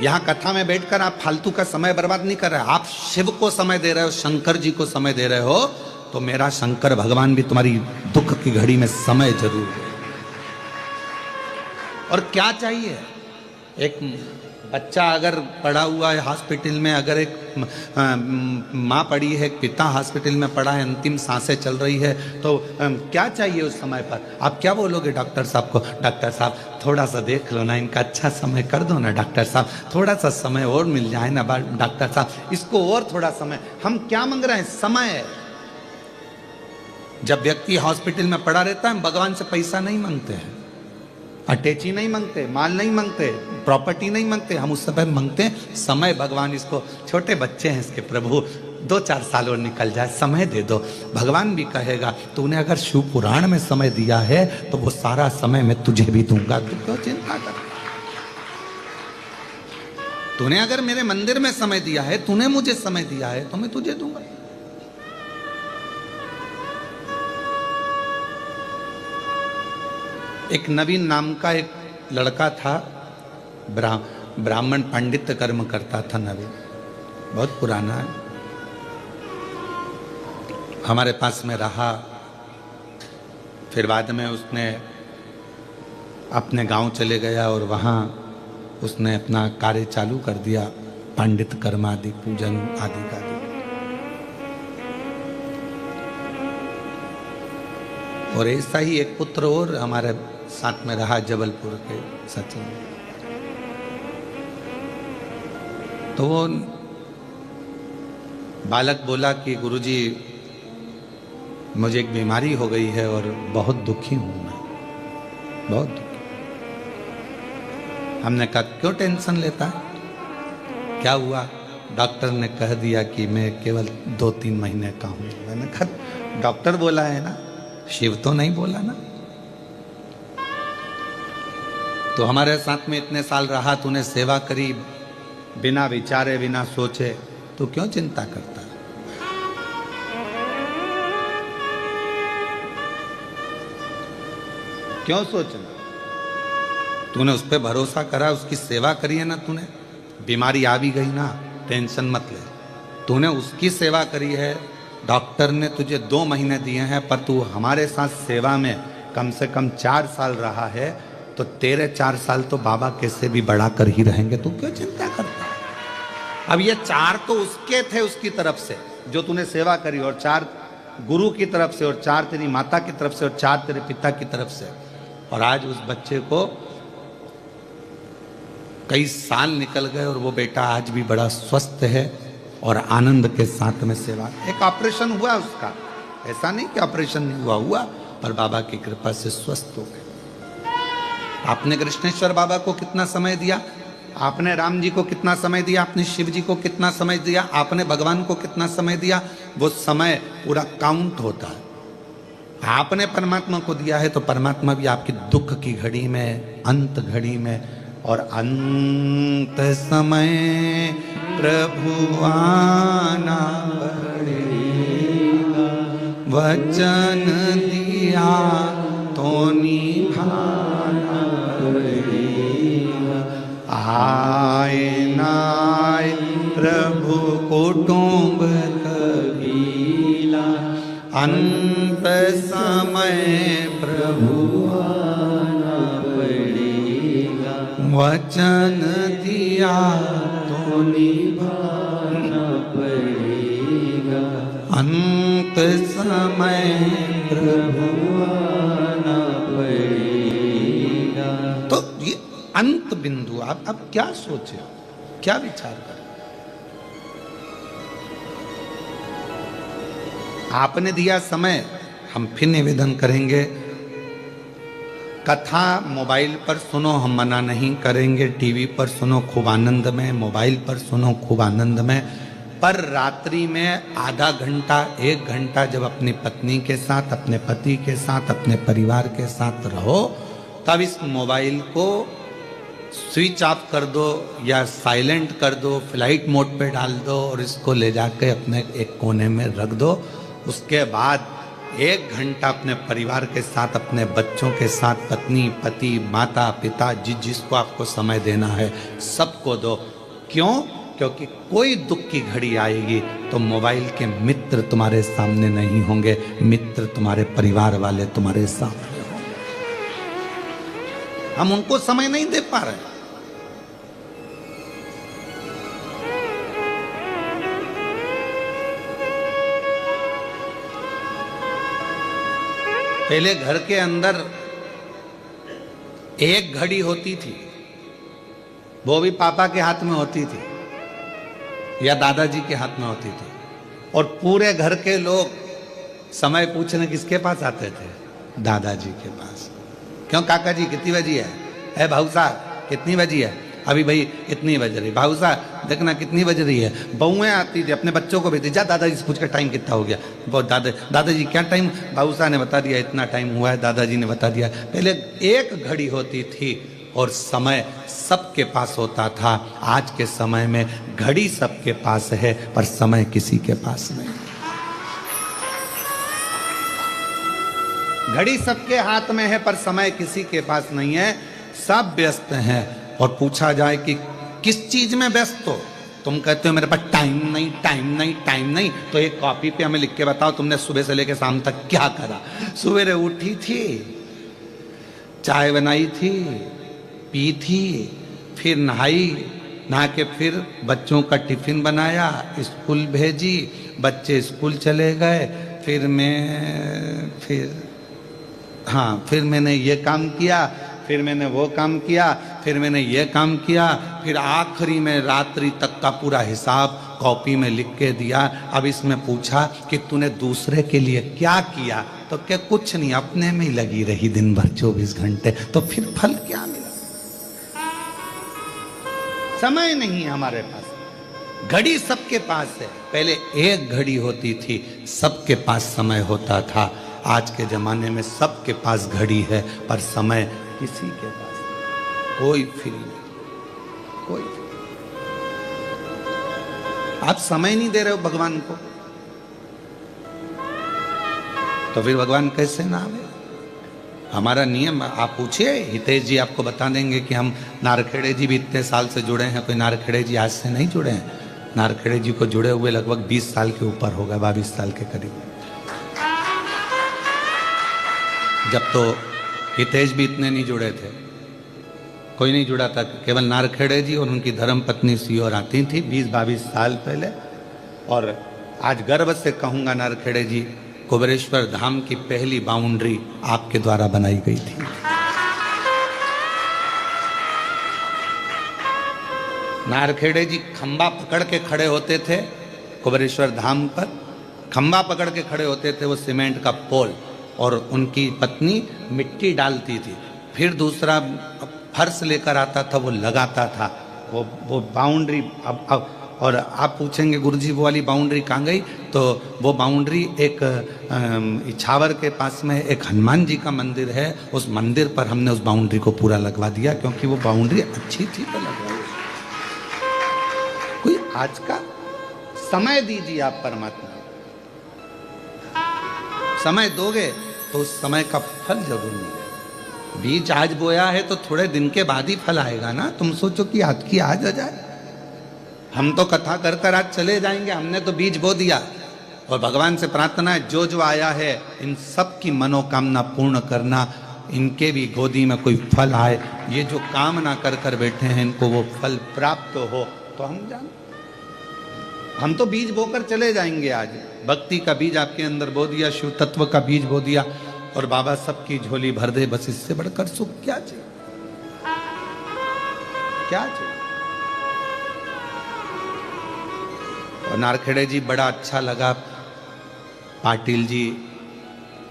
यहां कथा में बैठकर आप फालतू का समय बर्बाद नहीं कर रहे, आप शिव को समय दे रहे हो, शंकर जी को समय दे रहे हो, तो मेरा शंकर भगवान भी तुम्हारी दुख की घड़ी में समय जरूर दे। और क्या चाहिए? एक बच्चा अगर पड़ा हुआ है हॉस्पिटल में, अगर एक माँ पड़ी है, एक पिता हॉस्पिटल में पड़ा है, अंतिम सांसें चल रही है, तो क्या चाहिए उस समय पर? आप क्या बोलोगे डॉक्टर साहब को? डॉक्टर साहब थोड़ा सा देख लो ना, इनका अच्छा समय कर दो ना डॉक्टर साहब, थोड़ा सा समय और मिल जाए ना डॉक्टर साहब, इसको और थोड़ा समय। हम क्या मांग रहे हैं? समय। जब व्यक्ति हॉस्पिटल में पड़ा रहता है, हम भगवान से पैसा नहीं मांगते हैं, अटैची नहीं मांगते, माल नहीं मांगते, प्रॉपर्टी नहीं मांगते, हम उस समय मांगते हैं समय। भगवान इसको, छोटे बच्चे हैं इसके प्रभु, 2-4 साल और निकल जाए, समय दे दो। भगवान भी कहेगा तूने अगर शिव पुराण में समय दिया है तो वो सारा समय मैं तुझे भी दूंगा, तू क्यों चिंता कर। तूने अगर मेरे मंदिर में समय दिया है, तूने मुझे समय दिया है, तो मैं तुझे दूंगा। एक नवीन नाम का एक लड़का था, ब्राह्मण पांडित्य कर्म करता था। नवीन बहुत पुराना है, हमारे पास में रहा। फिर बाद में उसने अपने गांव चले गया और वहाँ उसने अपना कार्य चालू कर दिया, पांडित कर्म आदि, पूजन आदि का। और ऐसा ही एक पुत्र और हमारे साथ में रहा, जबलपुर के सचिन। तो वो बालक बोला कि गुरुजी मुझे एक बीमारी हो गई है और बहुत दुखी हूं मैं, बहुत दुखी। हमने कहा क्यों टेंशन लेता है, क्या हुआ? डॉक्टर ने कह दिया कि मैं केवल 2-3 महीने का हूं। मैंने कहा डॉक्टर बोला है ना, शिव तो नहीं बोला ना। तो हमारे साथ में इतने साल रहा, तूने सेवा करी, बिना विचारे बिना सोचे, तो क्यों चिंता करता? क्यों सोचना? तूने उस पर भरोसा करा, उसकी सेवा करी है ना तूने। बीमारी आ भी गई ना, टेंशन मत ले, तूने उसकी सेवा करी है। डॉक्टर ने तुझे 2 महीने दिए हैं, पर तू हमारे साथ सेवा में कम से कम 4 साल रहा है, तो तेरे 4 साल तो बाबा कैसे भी बढ़ा कर ही रहेंगे, तू क्यों चिंता करता? अब ये 4 तो उसके थे, उसकी तरफ से जो तूने सेवा करी, और 4 गुरु की तरफ से, और 4 तेरी माता की तरफ से, और 4 तेरे पिता की तरफ से। और आज उस बच्चे को कई साल निकल गए और वो बेटा आज भी बड़ा स्वस्थ है और आनंद के साथ में सेवा। एक ऑपरेशन हुआ उसका, ऐसा नहीं कि ऑपरेशन नहीं हुआ, पर बाबा की कृपा से स्वस्थ हो गए। आपने कृष्णेश्वर बाबा को कितना समय दिया, आपने राम जी को कितना समय दिया, आपने शिव जी को कितना समय दिया, आपने भगवान को कितना समय दिया, वो समय पूरा काउंट होता है। आपने परमात्मा को दिया है तो परमात्मा भी आपकी दुख की घड़ी में, अंत घड़ी में, और अंत समय प्रभु आना पड़ेगा, वचन दिया तो निभाना पड़ेगा। आए नाए प्रभु कुटुंब कबीला, अंत समय प्रभु आना पड़ेगा, वचन दिया तो निभाना पड़ेगा, अंत समय प्रभु आना पड़ेगा। तो ये अंत बिंदु, आप अब क्या सोचे, क्या विचार करें? आपने दिया समय, हम फिर निवेदन करेंगे, कथा मोबाइल पर सुनो, हम मना नहीं करेंगे। टीवी पर सुनो खूब आनंद में, मोबाइल पर सुनो खूब आनंद में, पर रात्रि में आधा घंटा 1 घंटा जब अपनी पत्नी के साथ, अपने पति के साथ, अपने परिवार के साथ रहो, तब इस मोबाइल को स्विच ऑफ कर दो या साइलेंट कर दो, फ्लाइट मोड पे डाल दो और इसको ले जाके अपने एक कोने में रख दो। उसके बाद 1 घंटा अपने परिवार के साथ, अपने बच्चों के साथ, पत्नी, पति, माता, पिता, जिसको आपको समय देना है सबको दो। क्यों? क्योंकि कोई दुख की घड़ी आएगी तो मोबाइल के मित्र तुम्हारे सामने नहीं होंगे, मित्र तुम्हारे परिवार वाले तुम्हारे सामने होंगे। हम उनको समय नहीं दे पा रहे। पहले घर के अंदर एक घड़ी होती थी, वो भी पापा के हाथ में होती थी या दादाजी के हाथ में होती थी, और पूरे घर के लोग समय पूछने किसके पास आते थे? दादाजी के पास। क्यों काका जी कितनी बजी है भाऊ साहब कितनी बजी है? अभी भाई इतनी बज रही। भाऊ साहब देखना कितनी बज रही है। बहुएं आती थी अपने बच्चों को भेजती, जा दादाजी से पूछ कर टाइम कितना हो गया। वो दादाजी क्या टाइम? भाऊ साहब ने बता दिया इतना टाइम हुआ है, दादाजी ने बता दिया। पहले एक घड़ी होती थी और समय सबके पास होता था। आज के समय में घड़ी सबके पास है पर समय किसी के पास नहीं। घड़ी सबके हाथ में है पर समय किसी के पास नहीं है। सब व्यस्त हैं और पूछा जाए कि किस चीज में व्यस्त हो, तुम कहते हो मेरे पास टाइम नहीं टाइम नहीं टाइम नहीं। तो एक कॉपी पे हमें लिख के बताओ तुमने सुबह से लेकर शाम तक क्या करा। सवेरे उठी थी, चाय बनाई थी, पी थी, फिर नहाई, नहा के फिर बच्चों का टिफिन बनाया, स्कूल भेजी, बच्चे स्कूल चले गए, फिर मैंने ये काम किया, फिर मैंने वो काम किया, फिर मैंने ये काम किया, फिर आखिरी में रात्रि तक का पूरा हिसाब कॉपी में लिख के दिया। अब इसमें पूछा कि तूने दूसरे के लिए क्या किया, तो क्या कुछ नहीं, अपने में ही लगी रही दिन भर 24 घंटे, तो फिर फल क्या मिला? समय नहीं है हमारे पास। घड़ी सबके पास है। पहले एक घड़ी होती थी, सबके पास समय होता था। आज के जमाने में सबके पास घड़ी है पर समय किसी के पास नहीं। कोई फ्री नहीं, कोई फ्री। आप समय नहीं दे रहे हो भगवान को, तो फिर भगवान कैसे ना आवे? हमारा नियम आप पूछिए, हितेश जी आपको बता देंगे कि हम नारखेड़े जी भी इतने साल से जुड़े हैं। कोई नारखेड़े जी आज से नहीं जुड़े हैं। नारखेड़े जी को जुड़े हुए लगभग 20 साल के ऊपर होगा, 22 साल के करीब। जब तो हितेश भी इतने नहीं जुड़े थे, कोई नहीं जुड़ा था, केवल नारखेड़े जी और उनकी धर्म पत्नी सी और आती थी 20-22 साल पहले। और आज गर्व से कहूंगा नारखेड़े जी, कुबेरेश्वर धाम की पहली बाउंड्री आपके द्वारा बनाई गई थी। नारखेड़े जी खंबा पकड़ के खड़े होते थे कुबेरेश्वर धाम पर, खंबा पकड़ के खड़े होते थे, वो सीमेंट का पोल, और उनकी पत्नी मिट्टी डालती थी, फिर दूसरा फर्श लेकर आता था, वो लगाता था वो बाउंड्री। अब और आप पूछेंगे गुरुजी वो वाली बाउंड्री कहाँ गई? तो वो बाउंड्री एक इछावर के पास में एक हनुमान जी का मंदिर है, उस मंदिर पर हमने उस बाउंड्री को पूरा लगवा दिया, क्योंकि वो बाउंड्री अच्छी थी तो लगवाई। कोई आज का समय दीजिए आप परमात्मा, समय दोगे तो उस समय का फल जरूर मिलेगा। बीज आज बोया है तो थोड़े दिन के बाद ही फल आएगा ना। तुम सोचो कि आज की आज आ जाए। हम तो कथा कर कर आज चले जाएंगे, हमने तो बीज बो दिया। और भगवान से प्रार्थना है जो जो आया है इन सब की मनोकामना पूर्ण करना, इनके भी गोदी में कोई फल आए। ये जो कामना कर कर बैठे हैं इनको वो फल प्राप्त हो, तो हम जान, हम तो बीज बोकर चले जाएंगे। आज भक्ति का बीज आपके अंदर बो दिया, शिव तत्व का बीज बो दिया, और बाबा सबकी झोली भर दे। बस इससे बढ़कर सुख क्या चाहिए? क्या चाहिए? और नारखेड़े जी बड़ा अच्छा लगा, पाटिल जी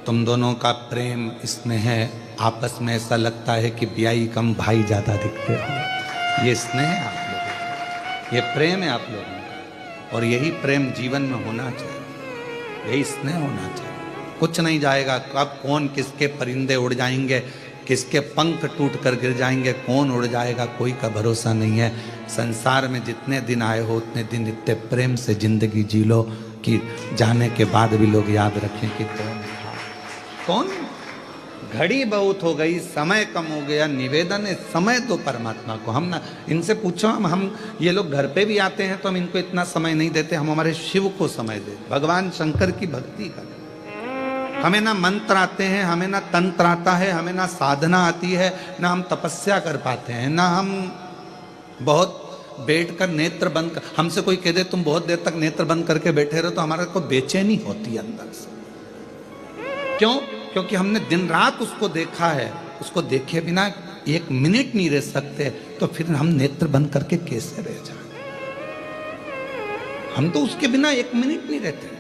तुम दोनों का प्रेम स्नेह है, आपस में ऐसा लगता है कि ब्याई कम भाई ज्यादा दिखते हो। ये स्नेह है आप लोगों, ये प्रेम है आप लोगों का, और यही प्रेम जीवन में होना चाहिए, यही स्नेह होना चाहिए। कुछ नहीं जाएगा, कब कौन किसके परिंदे उड़ जाएंगे, किसके पंख टूट कर गिर जाएंगे, कौन उड़ जाएगा, कोई का भरोसा नहीं है। संसार में जितने दिन आए हो उतने दिन इतने प्रेम से जिंदगी जी लो कि जाने के बाद भी लोग याद रखें कि कौन था, कौन। घड़ी बहुत हो गई, समय कम हो गया, निवेदन है समय दो परमात्मा को। हम ना इनसे पूछो, हम ये लोग घर पे भी आते हैं तो हम इनको इतना समय नहीं देते, हम हमारे शिव को समय देते, भगवान शंकर की भक्ति करें। हमें ना मंत्र आते हैं, हमें ना तंत्र आता है, हमें ना साधना आती है, ना हम तपस्या कर पाते हैं, ना हम बहुत बैठ कर नेत्र बंद कर, हमसे कोई कह दे तुम बहुत देर तक नेत्र बंद करके बैठे रहो तो हमारे को बेचैनी होती है अंदर से। क्यों? क्योंकि हमने दिन रात उसको देखा है, उसको देखे बिना एक मिनट नहीं रह सकते, तो फिर हम नेत्र बंद करके कैसे रह जाए? हम तो उसके बिना एक मिनट नहीं रहते।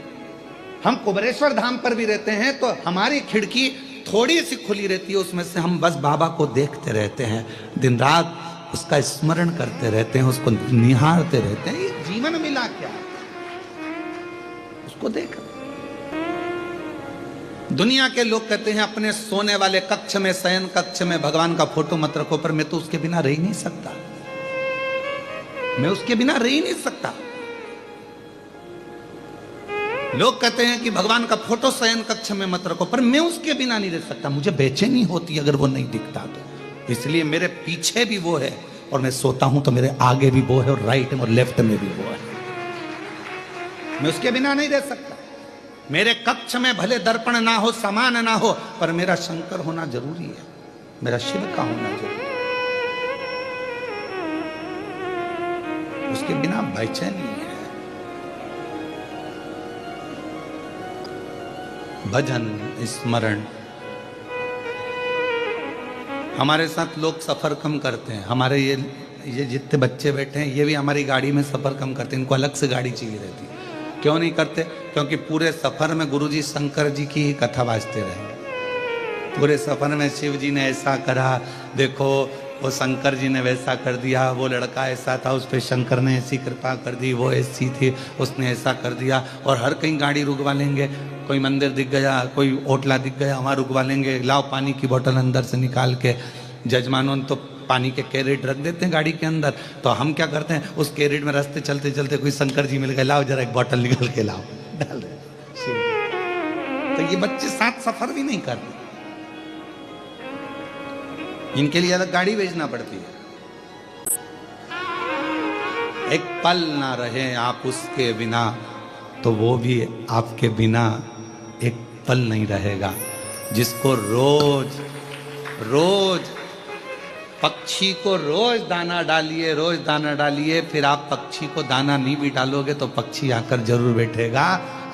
हम कुबेरेश्वर धाम पर भी रहते हैं तो हमारी खिड़की थोड़ी सी खुली रहती है, उसमें से हम बस बाबा को देखते रहते हैं, दिन रात उसका स्मरण करते रहते हैं, उसको निहारते रहते हैं। ये जीवन मिला क्या, उसको देख। दुनिया के लोग कहते हैं अपने सोने वाले कक्ष में, शयन कक्ष में भगवान का फोटो मत रखो, पर मैं तो उसके बिना रह ही नहीं सकता, मैं उसके बिना रह ही नहीं सकता। लोग कहते हैं कि भगवान का फोटो शयन कक्ष में मत रखो, पर मैं उसके बिना नहीं रह सकता, मुझे बेचैनी होती अगर वो नहीं दिखता तो। इसलिए मेरे पीछे भी वो है, और मैं सोता हूं तो मेरे आगे भी वो है, और राइट में और लेफ्ट में भी वो है, मैं उसके बिना नहीं रह सकता। मेरे कक्ष में भले दर्पण ना हो, समान ना हो, पर मेरा शंकर होना जरूरी है, मेरा शिव का होना जरूरी है, उसके बिना बेचैनी है। भजन स्मरण, हमारे साथ लोग सफर कम करते हैं, हमारे ये जितने बच्चे बैठे हैं ये भी हमारी गाड़ी में सफर कम करते हैं, इनको अलग से गाड़ी चाहिए रहती है। क्यों नहीं करते? क्योंकि पूरे सफर में गुरुजी शंकर जी की ही कथा बाजते रहेंगे। पूरे सफर में शिव जी ने ऐसा करा, देखो वो शंकर जी ने वैसा कर दिया, वो लड़का ऐसा था उस पर शंकर ने ऐसी कृपा कर दी, वो ऐसी थी उसने ऐसा कर दिया। और हर कहीं गाड़ी रुकवा लेंगे, कोई मंदिर दिख गया, कोई होटला दिख गया, वहाँ रुकवा लेंगे, लाओ पानी की बोतल अंदर से निकाल के। जजमानों तो पानी के कैरेट रख देते हैं गाड़ी के अंदर, तो हम क्या करते हैं उस कैरेट में रास्ते चलते चलते कोई शंकर जी मिल गए, लाओ जरा एक बोतल निकल के लाओ, डाल दे। तो ये बच्चे साथ सफर भी नहीं करते, इनके लिए अलग गाड़ी भेजना पड़ती है। एक पल ना रहे आप उसके बिना, तो वो भी आपके बिना एक पल नहीं रहेगा। जिसको रोज रोज पक्षी को रोज दाना डालिए, रोज दाना डालिए, फिर आप पक्षी को दाना नहीं भी डालोगे तो पक्षी आकर जरूर बैठेगा।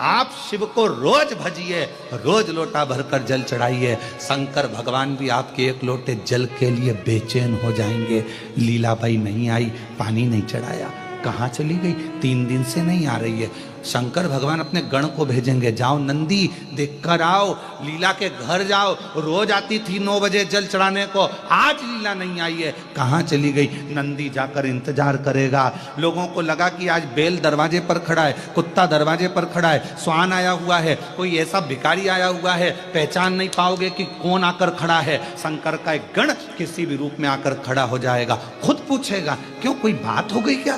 आप शिव को रोज भजिए, रोज लोटा भरकर जल चढ़ाइए, शंकर भगवान भी आपके एक लोटे जल के लिए बेचैन हो जाएंगे। लीलाबाई नहीं आई, पानी नहीं चढ़ाया, कहाँ चली गई? 3 दिन से नहीं आ रही है। शंकर भगवान अपने गण को भेजेंगे, जाओ नंदी देख कर आओ, लीला के घर जाओ, रोज आती थी 9 बजे जल चढ़ाने को, आज लीला नहीं आई है, कहाँ चली गई? नंदी जाकर इंतजार करेगा। लोगों को लगा कि आज बैल दरवाजे पर खड़ा है, कुत्ता दरवाजे पर खड़ा है, स्वान आया हुआ है, कोई ऐसा भिखारी आया हुआ है, पहचान नहीं पाओगे कि कौन आकर खड़ा है। शंकर का एक गण किसी भी रूप में आकर खड़ा हो जाएगा, खुद पूछेगा क्यों, कोई बात हो गई क्या,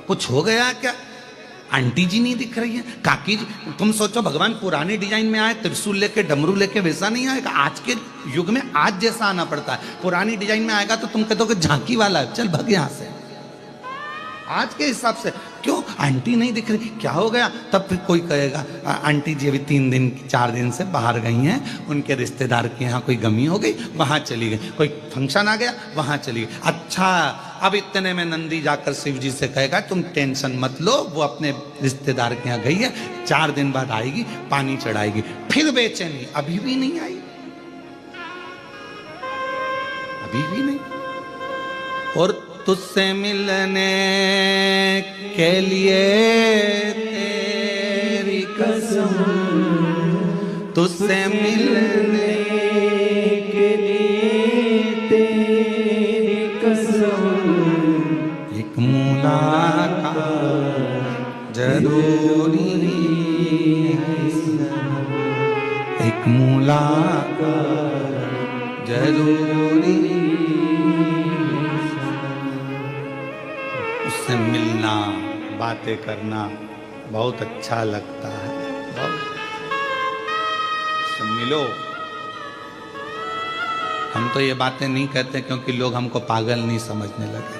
कुछ हो गया क्या? आंटी जी नहीं दिख रही है, काकी जी। तुम सोचो भगवान पुराने डिजाइन में आए, त्रिशूल लेके डमरू लेके, वैसा नहीं आएगा। आज के युग में आज जैसा आना पड़ता है। पुरानी डिजाइन में आएगा तो तुम कहते हो कि झांकी वाला है, चल भग यहां से। आज के हिसाब से क्यों आंटी नहीं दिख रही, क्या हो गया? तब फिर कोई कहेगा आंटी जी अभी 3 दिन 4 दिन से बाहर गई हैं, उनके रिश्तेदार के यहाँ कोई गमी हो गई, वहां चली गई, कोई फंक्शन आ गया, वहां चली गई। अच्छा, अब इतने में नंदी जाकर शिव जी से कहेगा तुम टेंशन मत लो, वो अपने रिश्तेदार के यहाँ गई है, 4 दिन बाद आएगी, पानी चढ़ाएगी। फिर बेचैनी, अभी भी नहीं आई, अभी भी नहीं। और तुझसे मिलने के लिए तेरी कसम, तुझसे मिलने के लिए तेरी कसम, एक मुलाकात जरूरी है, एक मुलाकात जरूरी, उससे मिलना, बातें करना बहुत अच्छा लगता है। उससे मिलो। हम तो ये बातें नहीं कहते क्योंकि लोग हमको पागल नहीं समझने लगे।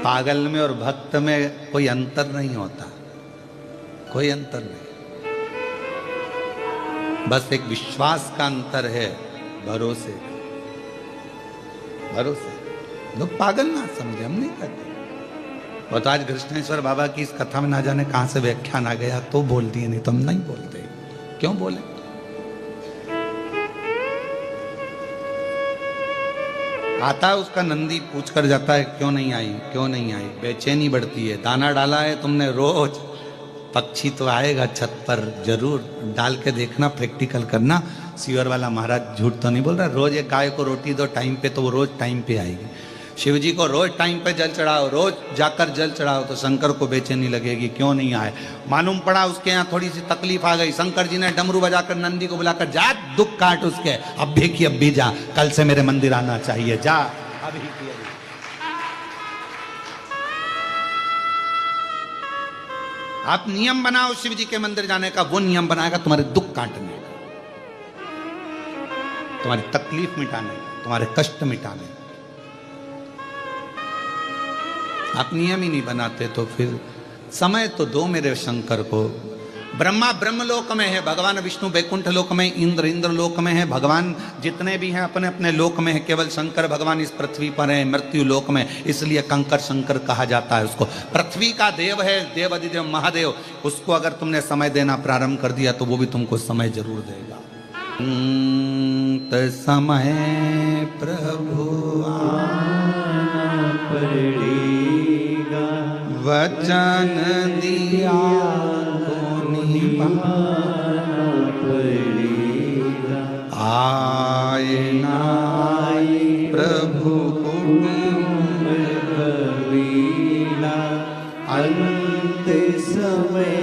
पागल में और भक्त में कोई अंतर नहीं होता, कोई अंतर नहीं, बस एक विश्वास का अंतर है, भरोसे, भरोसे। लोग पागल ना समझे, हम नहीं कहते। और तो आज कृष्णेश्वर बाबा की इस कथा में ना जाने कहां से व्याख्यान आ गया तो बोल दिए, नहीं तो हम नहीं बोलते। क्यों बोले? आता है उसका नंदी पूछ कर जाता है क्यों नहीं आई, क्यों नहीं आई, बेचैनी बढ़ती है। दाना डाला है तुमने रोज, पक्षी तो आएगा छत पर, जरूर डाल के देखना, प्रैक्टिकल करना। सीवर वाला महाराज झूठ तो नहीं बोल रहा। रोज एक गाय को रोटी दो टाइम पे, तो वो रोज टाइम पे आएगी। शिव जी को रोज टाइम पे जल चढ़ाओ, रोज जाकर जल चढ़ाओ, तो शंकर को बेचैनी लगेगी, क्यों नहीं आए। मालूम पड़ा उसके यहाँ थोड़ी सी तकलीफ आ गई, शंकर जी ने डमरू बजाकर नंदी को बुलाकर, जा दुख काट उसके, अब भी की अब भी जा, कल से मेरे मंदिर आना चाहिए, जा अभी की अभी। आप नियम बनाओ शिव जी के मंदिर जाने का, वो नियम बनाएगा तुम्हारे दुख काटने का, तुम्हारी तकलीफ मिटाने का, तुम्हारे कष्ट मिटाने का। आप नियम ही नहीं बनाते तो फिर समय तो दो मेरे शंकर को। ब्रह्मा ब्रह्मलोक में है, भगवान विष्णु वैकुंठ लोक में, इंद्र इंद्र लोक में है, भगवान जितने भी हैं अपने अपने लोक में है। केवल शंकर भगवान इस पृथ्वी पर है, मृत्यु लोक में, इसलिए कंकर शंकर कहा जाता है उसको। पृथ्वी का देव है, देव अधिदेव महादेव, उसको अगर तुमने समय देना प्रारंभ कर दिया तो वो भी तुमको समय जरूर देगा। समय प्रभु पड़ेगा, वचन दिया पड़ेगा, आए ना प्रभु कबीरा, अंत समय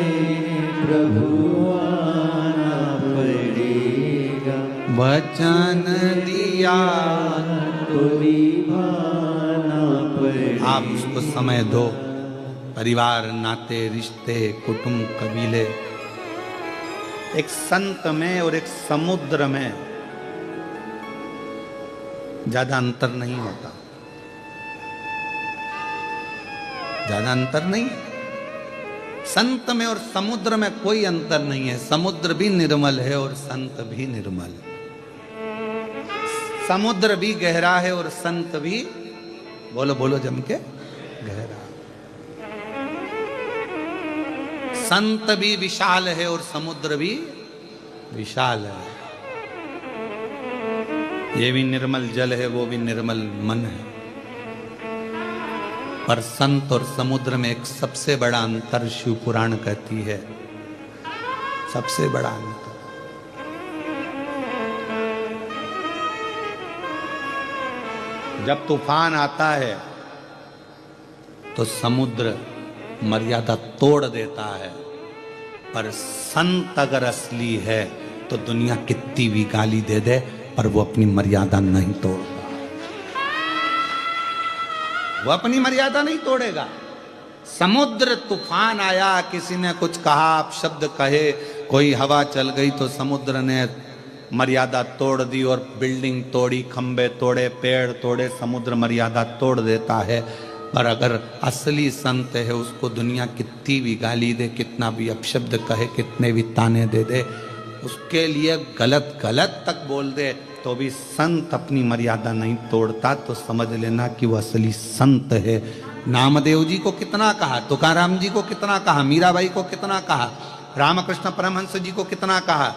प्रभु आना पड़ेगा, वचन दिया तो निभाना पड़ेगा। आप उसको समय दो। परिवार, नाते, रिश्ते, कुटुंब, कबीले, एक संत में और एक समुद्र में ज्यादा अंतर नहीं होता, ज्यादा अंतर नहीं। संत में और समुद्र में कोई अंतर नहीं है। समुद्र भी निर्मल है और संत भी निर्मल है। समुद्र भी गहरा है और संत भी, बोलो बोलो जम के, गहरा। संत भी विशाल है और समुद्र भी विशाल है। ये भी निर्मल जल है, वो भी निर्मल मन है। पर संत और समुद्र में एक सबसे बड़ा अंतर शिव पुराण कहती है, सबसे बड़ा अंतर। जब तूफान आता है तो समुद्र मर्यादा तोड़ देता है, पर संत अगर असली है तो दुनिया कितनी भी गाली दे दे पर वो अपनी मर्यादा नहीं तोड़ता, वो अपनी मर्यादा नहीं तोड़ेगा। समुद्र, तूफान आया, किसी ने कुछ कहा, आप शब्द कहे, कोई हवा चल गई तो समुद्र ने मर्यादा तोड़ दी और बिल्डिंग तोड़ी, खंबे तोड़े, पेड़ तोड़े, समुद्र मर्यादा तोड़ देता है। पर अगर असली संत है उसको दुनिया कितनी भी गाली दे, कितना भी अपशब्द कहे, कितने भी ताने दे दे, उसके लिए गलत गलत तक बोल दे, तो भी संत अपनी मर्यादा नहीं तोड़ता। तो समझ लेना कि वो असली संत है। नामदेव जी को कितना कहा, तुकाराम जी को कितना कहा, मीराबाई को कितना कहा, रामकृष्ण परमहंस जी को कितना कहा,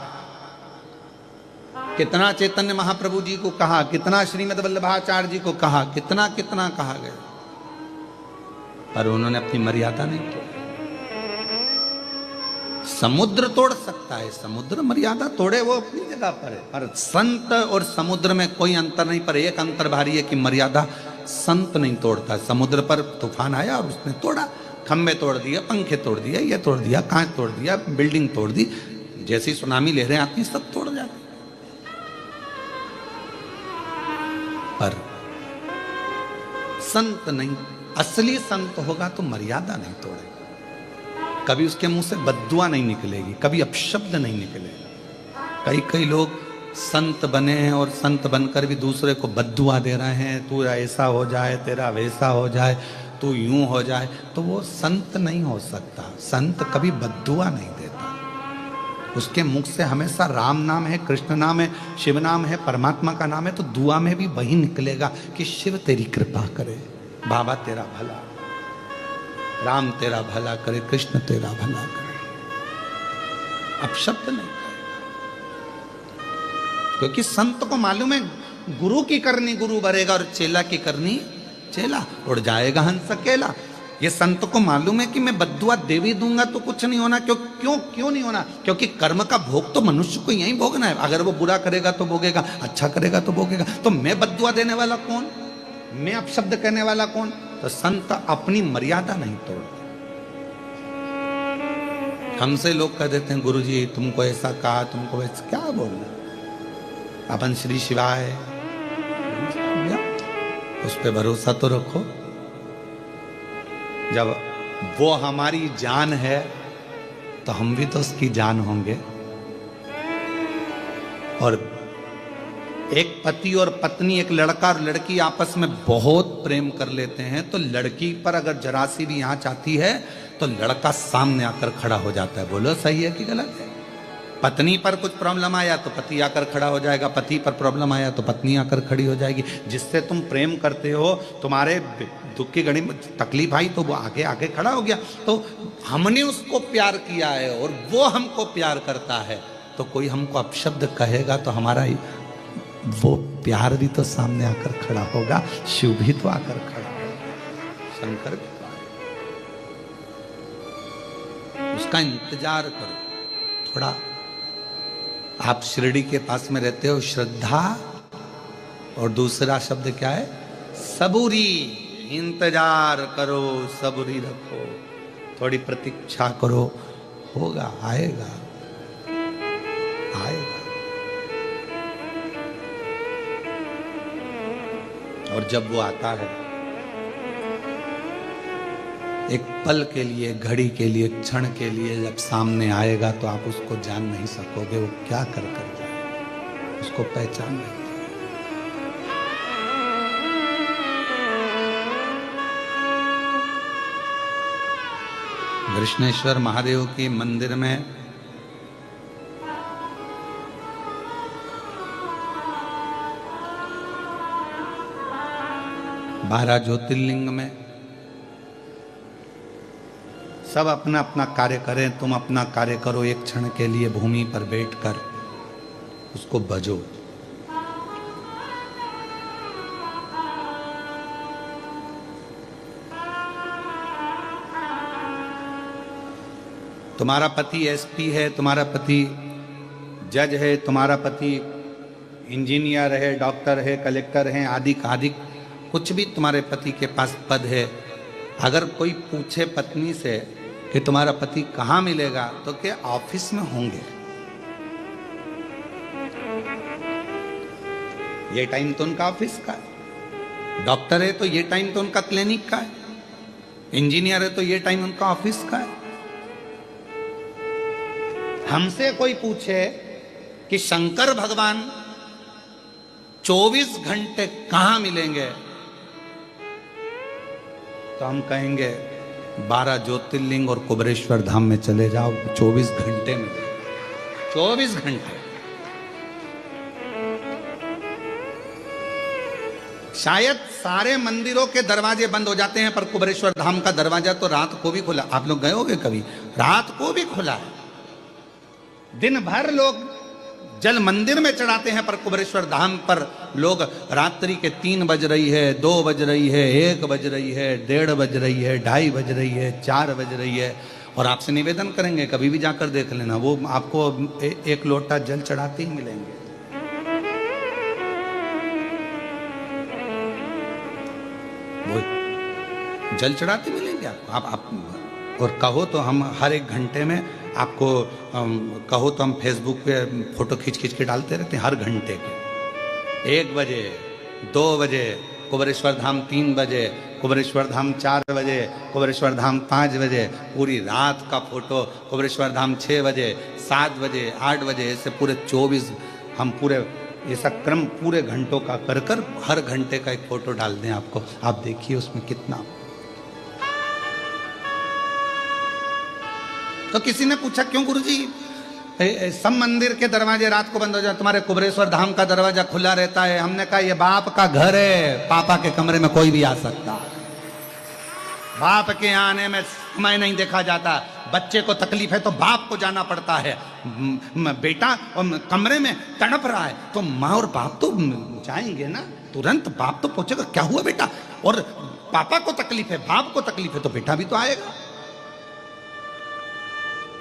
कितना चैतन्य महाप्रभु जी को कहा, कितना श्रीमद् वल्लभाचार्य जी को कहा, कितना कितना कहा गया, पर उन्होंने अपनी मर्यादा नहीं तोड़ी। समुद्र तोड़ सकता है, समुद्र मर्यादा तोड़े, वो अपनी जगह पर है, पर संत और समुद्र में कोई अंतर नहीं। पर एक अंतर भारी है कि मर्यादा संत नहीं तोड़ता। समुद्र पर तूफान आया और उसने तोड़ा, खंबे तोड़ दिया, पंखे तोड़ दिया, ये तोड़ दिया, कांच तोड़ दिया, बिल्डिंग तोड़ दी, जैसी सुनामी लहरें आती सब तोड़ जाती। पर संत नहीं, असली संत होगा तो मर्यादा नहीं तोड़ेगा, कभी उसके मुंह से बद्दुआ नहीं निकलेगी, कभी अपशब्द नहीं निकलेगा। कई कई लोग संत बने हैं और संत बनकर भी दूसरे को बद्दुआ दे रहे हैं, तू ऐसा हो जाए, तेरा वैसा हो जाए, तू यूं हो जाए, तो वो संत नहीं हो सकता। संत कभी बद्दुआ नहीं देता, उसके मुख से हमेशा राम नाम है, कृष्ण नाम है, शिव नाम है, परमात्मा का नाम है, तो दुआ में भी वही निकलेगा कि शिव तेरी कृपा करे, बाबा तेरा भला, राम तेरा भला करे, कृष्ण तेरा भला करे, अपशब्द नहीं। क्योंकि संत को मालूम है गुरु की करनी गुरु भरेगा और चेला की करनी चेला। उड़ जाएगा हंस अकेला, ये संत को मालूम है कि मैं बद्दुआ देवी दूंगा तो कुछ नहीं होना। क्यों नहीं होना? क्योंकि कर्म का भोग तो मनुष्य को यहीं भोगना है। अगर वो बुरा करेगा तो भोगेगा, अच्छा करेगा तो भोगेगा। तो मैं बद्दुआ देने वाला कौन? मैं अपशब्द कहने वाला कौन? तो संत अपनी मर्यादा नहीं तोड़ते। हमसे लोग कह देते हैं गुरुजी तुमको ऐसा कहा, तुमको वैसा, क्या बोलना? अपन श्री शिवाय उस पे भरोसा तो रखो। जब वो हमारी जान है तो हम भी तो उसकी जान होंगे। और एक पति और पत्नी, एक लड़का और लड़की आपस में बहुत प्रेम कर लेते हैं तो लड़की पर अगर जरा सी भी आंच आती है तो लड़का सामने आकर खड़ा हो जाता है। बोलो सही है कि गलत है? पत्नी पर कुछ प्रॉब्लम आया तो पति आकर खड़ा हो जाएगा, पति पर प्रॉब्लम आया तो पत्नी आकर खड़ी हो जाएगी। जिससे तुम प्रेम करते हो, तुम्हारे दुख की घड़ी में तकलीफ आई तो वो आगे आगे खड़ा हो गया। तो हमने उसको प्यार किया है और वो हमको प्यार करता है, तो कोई हमको अपशब्द कहेगा तो हमारा वो प्यार भी तो सामने आकर खड़ा होगा, शिव भी तो आकर खड़ा होगा, शंकर भी तो आएगा। उसका इंतजार करो थोड़ा। आप शिरडी के पास में रहते हो, श्रद्धा और दूसरा शब्द क्या है? सबूरी। इंतजार करो, सबूरी रखो, थोड़ी प्रतीक्षा करो, होगा, आएगा आएगा। और जब वो आता है, एक पल के लिए, घड़ी के लिए, क्षण के लिए जब सामने आएगा तो आप उसको जान नहीं सकोगे वो क्या कर जाए, उसको पहचान नहीं। कृष्णेश्वर महादेव के मंदिर में बारह ज्योतिर्लिंग में सब अपना अपना कार्य करें, तुम अपना कार्य करो। एक क्षण के लिए भूमि पर बैठकर उसको भजो। तुम्हारा पति एसपी है, तुम्हारा पति जज है, तुम्हारा पति इंजीनियर है, डॉक्टर है, कलेक्टर है, आदि आदि कुछ भी तुम्हारे पति के पास पद है। अगर कोई पूछे पत्नी से कि तुम्हारा पति कहाँ मिलेगा तो क्या ऑफिस में होंगे। ये टाइम तो उनका ऑफिस का है। डॉक्टर है तो ये टाइम तो उनका क्लिनिक का है। इंजीनियर है तो ये टाइम उनका ऑफिस का है। हमसे कोई पूछे कि शंकर भगवान 24 घंटे कहां मिलेंगे तो हम कहेंगे 12 ज्योतिर्लिंग और कुबेरेश्वर धाम में चले जाओ, 24 घंटे में, 24 घंटे। शायद सारे मंदिरों के दरवाजे बंद हो जाते हैं पर कुबेरेश्वर धाम का दरवाजा तो रात को भी खुला। आप लोग गए होंगे कभी, रात को भी खुला है। दिन भर लोग जल मंदिर में चढ़ाते हैं पर कुबेरेश्वर धाम पर लोग रात्रि के 3 बज रही है, 2 बज रही है, 1 बज रही है, 1:30 बज रही है, 2:30 बज रही है, 4 बज रही है। और आपसे निवेदन करेंगे कभी भी जाकर देख लेना, वो आपको एक लोटा जल चढ़ाते ही मिलेंगे। वो जल चढ़ाते मिलेंगे आपको। आप और कहो तो हम हर 1 घंटे में आपको कहो तो हम फेसबुक पे फोटो खींच के डालते रहते हैं हर घंटे के। 1 बजे, 2 बजे कुबेरेश्वर धाम, 3 बजे कुबेरेश्वर धाम, 4 बजे कुबेरेश्वर धाम, 5 बजे पूरी रात का फोटो कुबेरेश्वर धाम, 6 बजे, 7 बजे, 8 बजे, ऐसे पूरे 24 हम पूरे ऐसा क्रम पूरे घंटों का कर हर घंटे का एक फोटो डाल दें आपको। आप देखिए उसमें कितना। तो किसी ने पूछा क्यों गुरुजी सब मंदिर के दरवाजे रात को बंद हो जाए, तुम्हारे कुबेरेश्वर धाम का दरवाजा खुला रहता है? हमने कहा ये बाप का घर है, पापा के कमरे में कोई भी आ सकता। बाप के आने में समय नहीं देखा जाता। बच्चे को तकलीफ है तो बाप को जाना पड़ता है। बेटा कमरे में तड़प रहा है तो माँ और बाप तो जाएंगे ना, तुरंत बाप तो पूछेगा क्या हुआ बेटा। और पापा को तकलीफ है, बाप को तकलीफ है, तो बेटा भी तो आएगा।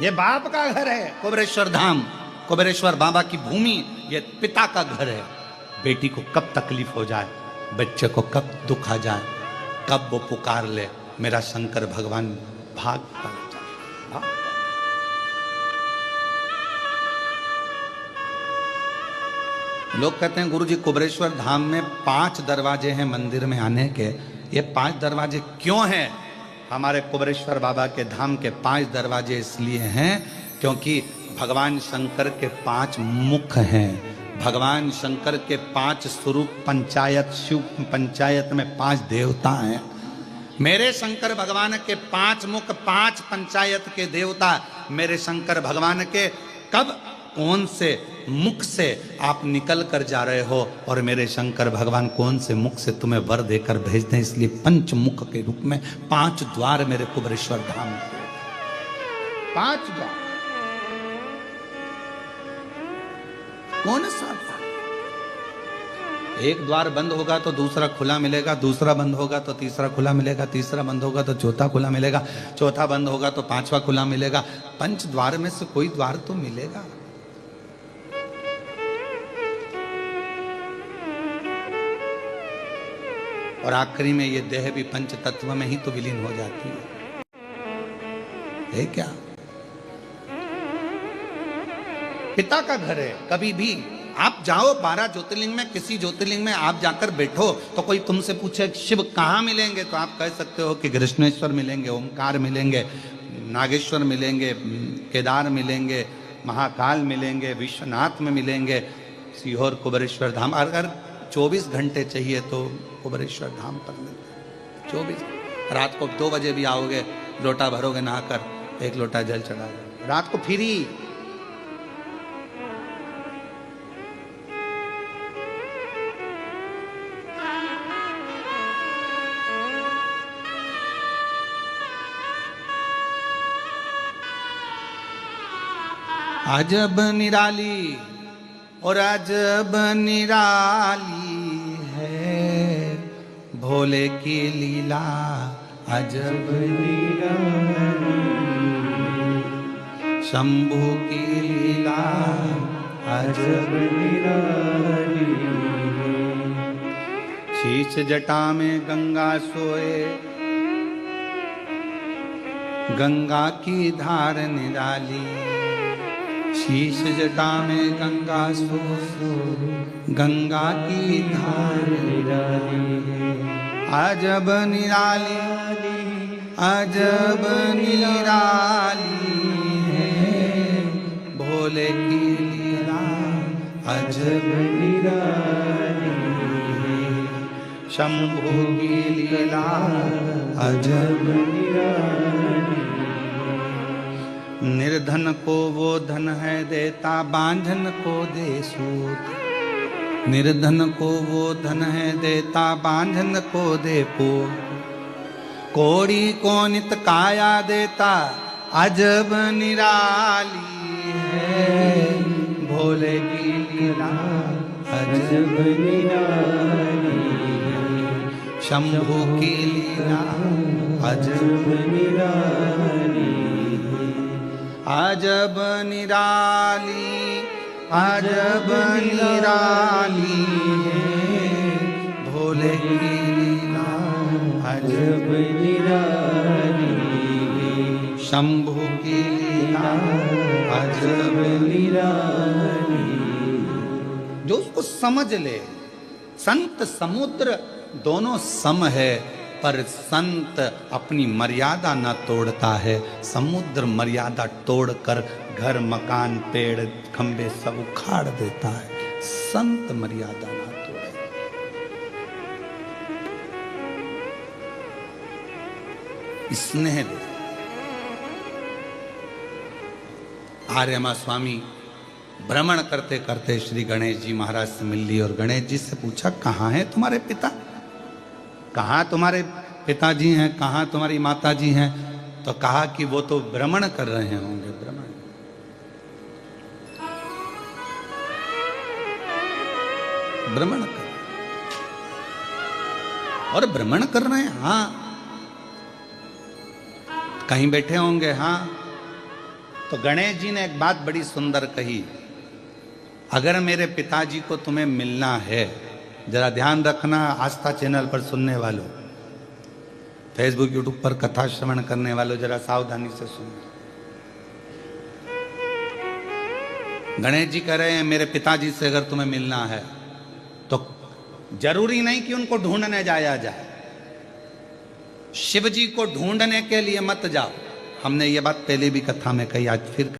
ये बाप का घर है कुबेरेश्वर धाम, कुबेरेश्वर बाबा की भूमि, ये पिता का घर है। बेटी को कब तकलीफ हो जाए, बच्चे को कब दुख आ जाए, कब वो पुकार ले मेरा शंकर भगवान, भाग पड़। लोग कहते हैं गुरुजी कुबेरेश्वर धाम में 5 दरवाजे हैं मंदिर में आने के। ये 5 दरवाजे क्यों हैं? हमारे कुबेरेश्वर बाबा के धाम के 5 दरवाजे इसलिए हैं क्योंकि भगवान शंकर के 5 मुख हैं। भगवान शंकर के 5 स्वरूप, पंचायत, शिव पंचायत में 5 देवता हैं। मेरे शंकर भगवान के 5 मुख, 5 पंचायत के देवता। मेरे शंकर भगवान के कब, कौन से मुख से आप निकल कर जा रहे हो और मेरे शंकर भगवान कौन से मुख से तुम्हें वर देकर भेज दें। इसलिए 5 मुख के रूप में 5 द्वार मेरे कुबेरेश्वर धाम के, 5 द्वार। कौन सा द्वार? एक द्वार बंद होगा तो दूसरा खुला मिलेगा, दूसरा बंद होगा तो तीसरा खुला मिलेगा, तीसरा बंद होगा तो चौथा खुला मिलेगा, चौथा बंद होगा तो 5वां खुला मिलेगा। 5 द्वार में से कोई द्वार तो मिलेगा। और आखिरी में ये देह भी पंच तत्व में ही तो विलीन हो जाती है क्या? पिता का घर है। कभी भी आप जाओ 12 ज्योतिर्लिंग में, किसी ज्योतिर्लिंग में आप जाकर बैठो तो कोई तुमसे पूछे शिव कहाँ मिलेंगे, तो आप कह सकते हो कि कृष्णेश्वर मिलेंगे, ओमकार मिलेंगे, नागेश्वर मिलेंगे, केदार मिलेंगे, महाकाल मिलेंगे, विश्वनाथ में मिलेंगे, सीहोर कुबेरेश्वर धाम। अगर 24 घंटे चाहिए तो कुबेरेश्वर धाम पर मिलते 24। रात को 2 बजे भी आओगे, लोटा भरोगे नहाकर, 1 लोटा जल चढ़ा दो, रात को फ्री। अजब निराली और अजब निराली है भोले की लीला, अजब निराली शंभू की लीला, अजब निराली। शीश जटा में गंगा सोए, गंगा की धार निराली। शीश जटा में गंगा सो, गंगा की धार निराली है। अजब निराली, अजब निराली है भोले की लीला, अजब निराली है शंभू की लीला, अजब निराली। निर्धन को वो धन है देता, बांझन को दे सूत। निर्धन को वो धन है देता, बांझन को दे पूत। कोड़ी को नित काया देता, अजब निराली है भोले की लीला, अजब निराली है शंभू की लीला, अजब निराली। अजब निराली, अजब निराली है भोले की लीला, अजब निराली है शंभू की लीला, अजब निराली। जो उसको समझ ले, संत समुद्र दोनों सम है, पर संत अपनी मर्यादा न तोड़ता है। समुद्र मर्यादा तोड़कर घर, मकान, पेड़, खंबे सब उखाड़ देता है। संत मर्यादा न तोड़े। स्नेह दे। आर्यमा स्वामी भ्रमण करते करते श्री गणेश जी महाराज से मिल ली और गणेश जी से पूछा, कहाँ है तुम्हारे पिता? कहाँ तुम्हारे पिताजी हैं, कहाँ तुम्हारी माताजी हैं? तो कहा कि वो तो भ्रमण कर रहे होंगे। भ्रमण, भ्रमण कर। और भ्रमण कर रहे हैं, हाँ। कहीं बैठे होंगे, हाँ। तो गणेश जी ने एक बात बड़ी सुंदर कही, अगर मेरे पिताजी को तुम्हें मिलना है, जरा ध्यान रखना आस्था चैनल पर सुनने वालों, फेसबुक यूट्यूब पर कथा श्रवण करने वालों, जरा सावधानी से सुनो। गणेश जी कह रहे हैं मेरे पिताजी से अगर तुम्हें मिलना है तो जरूरी नहीं कि उनको ढूंढने जाया जाए, शिव जी को ढूंढने के लिए मत जाओ। हमने ये बात पहले भी कथा में कही, आज फिर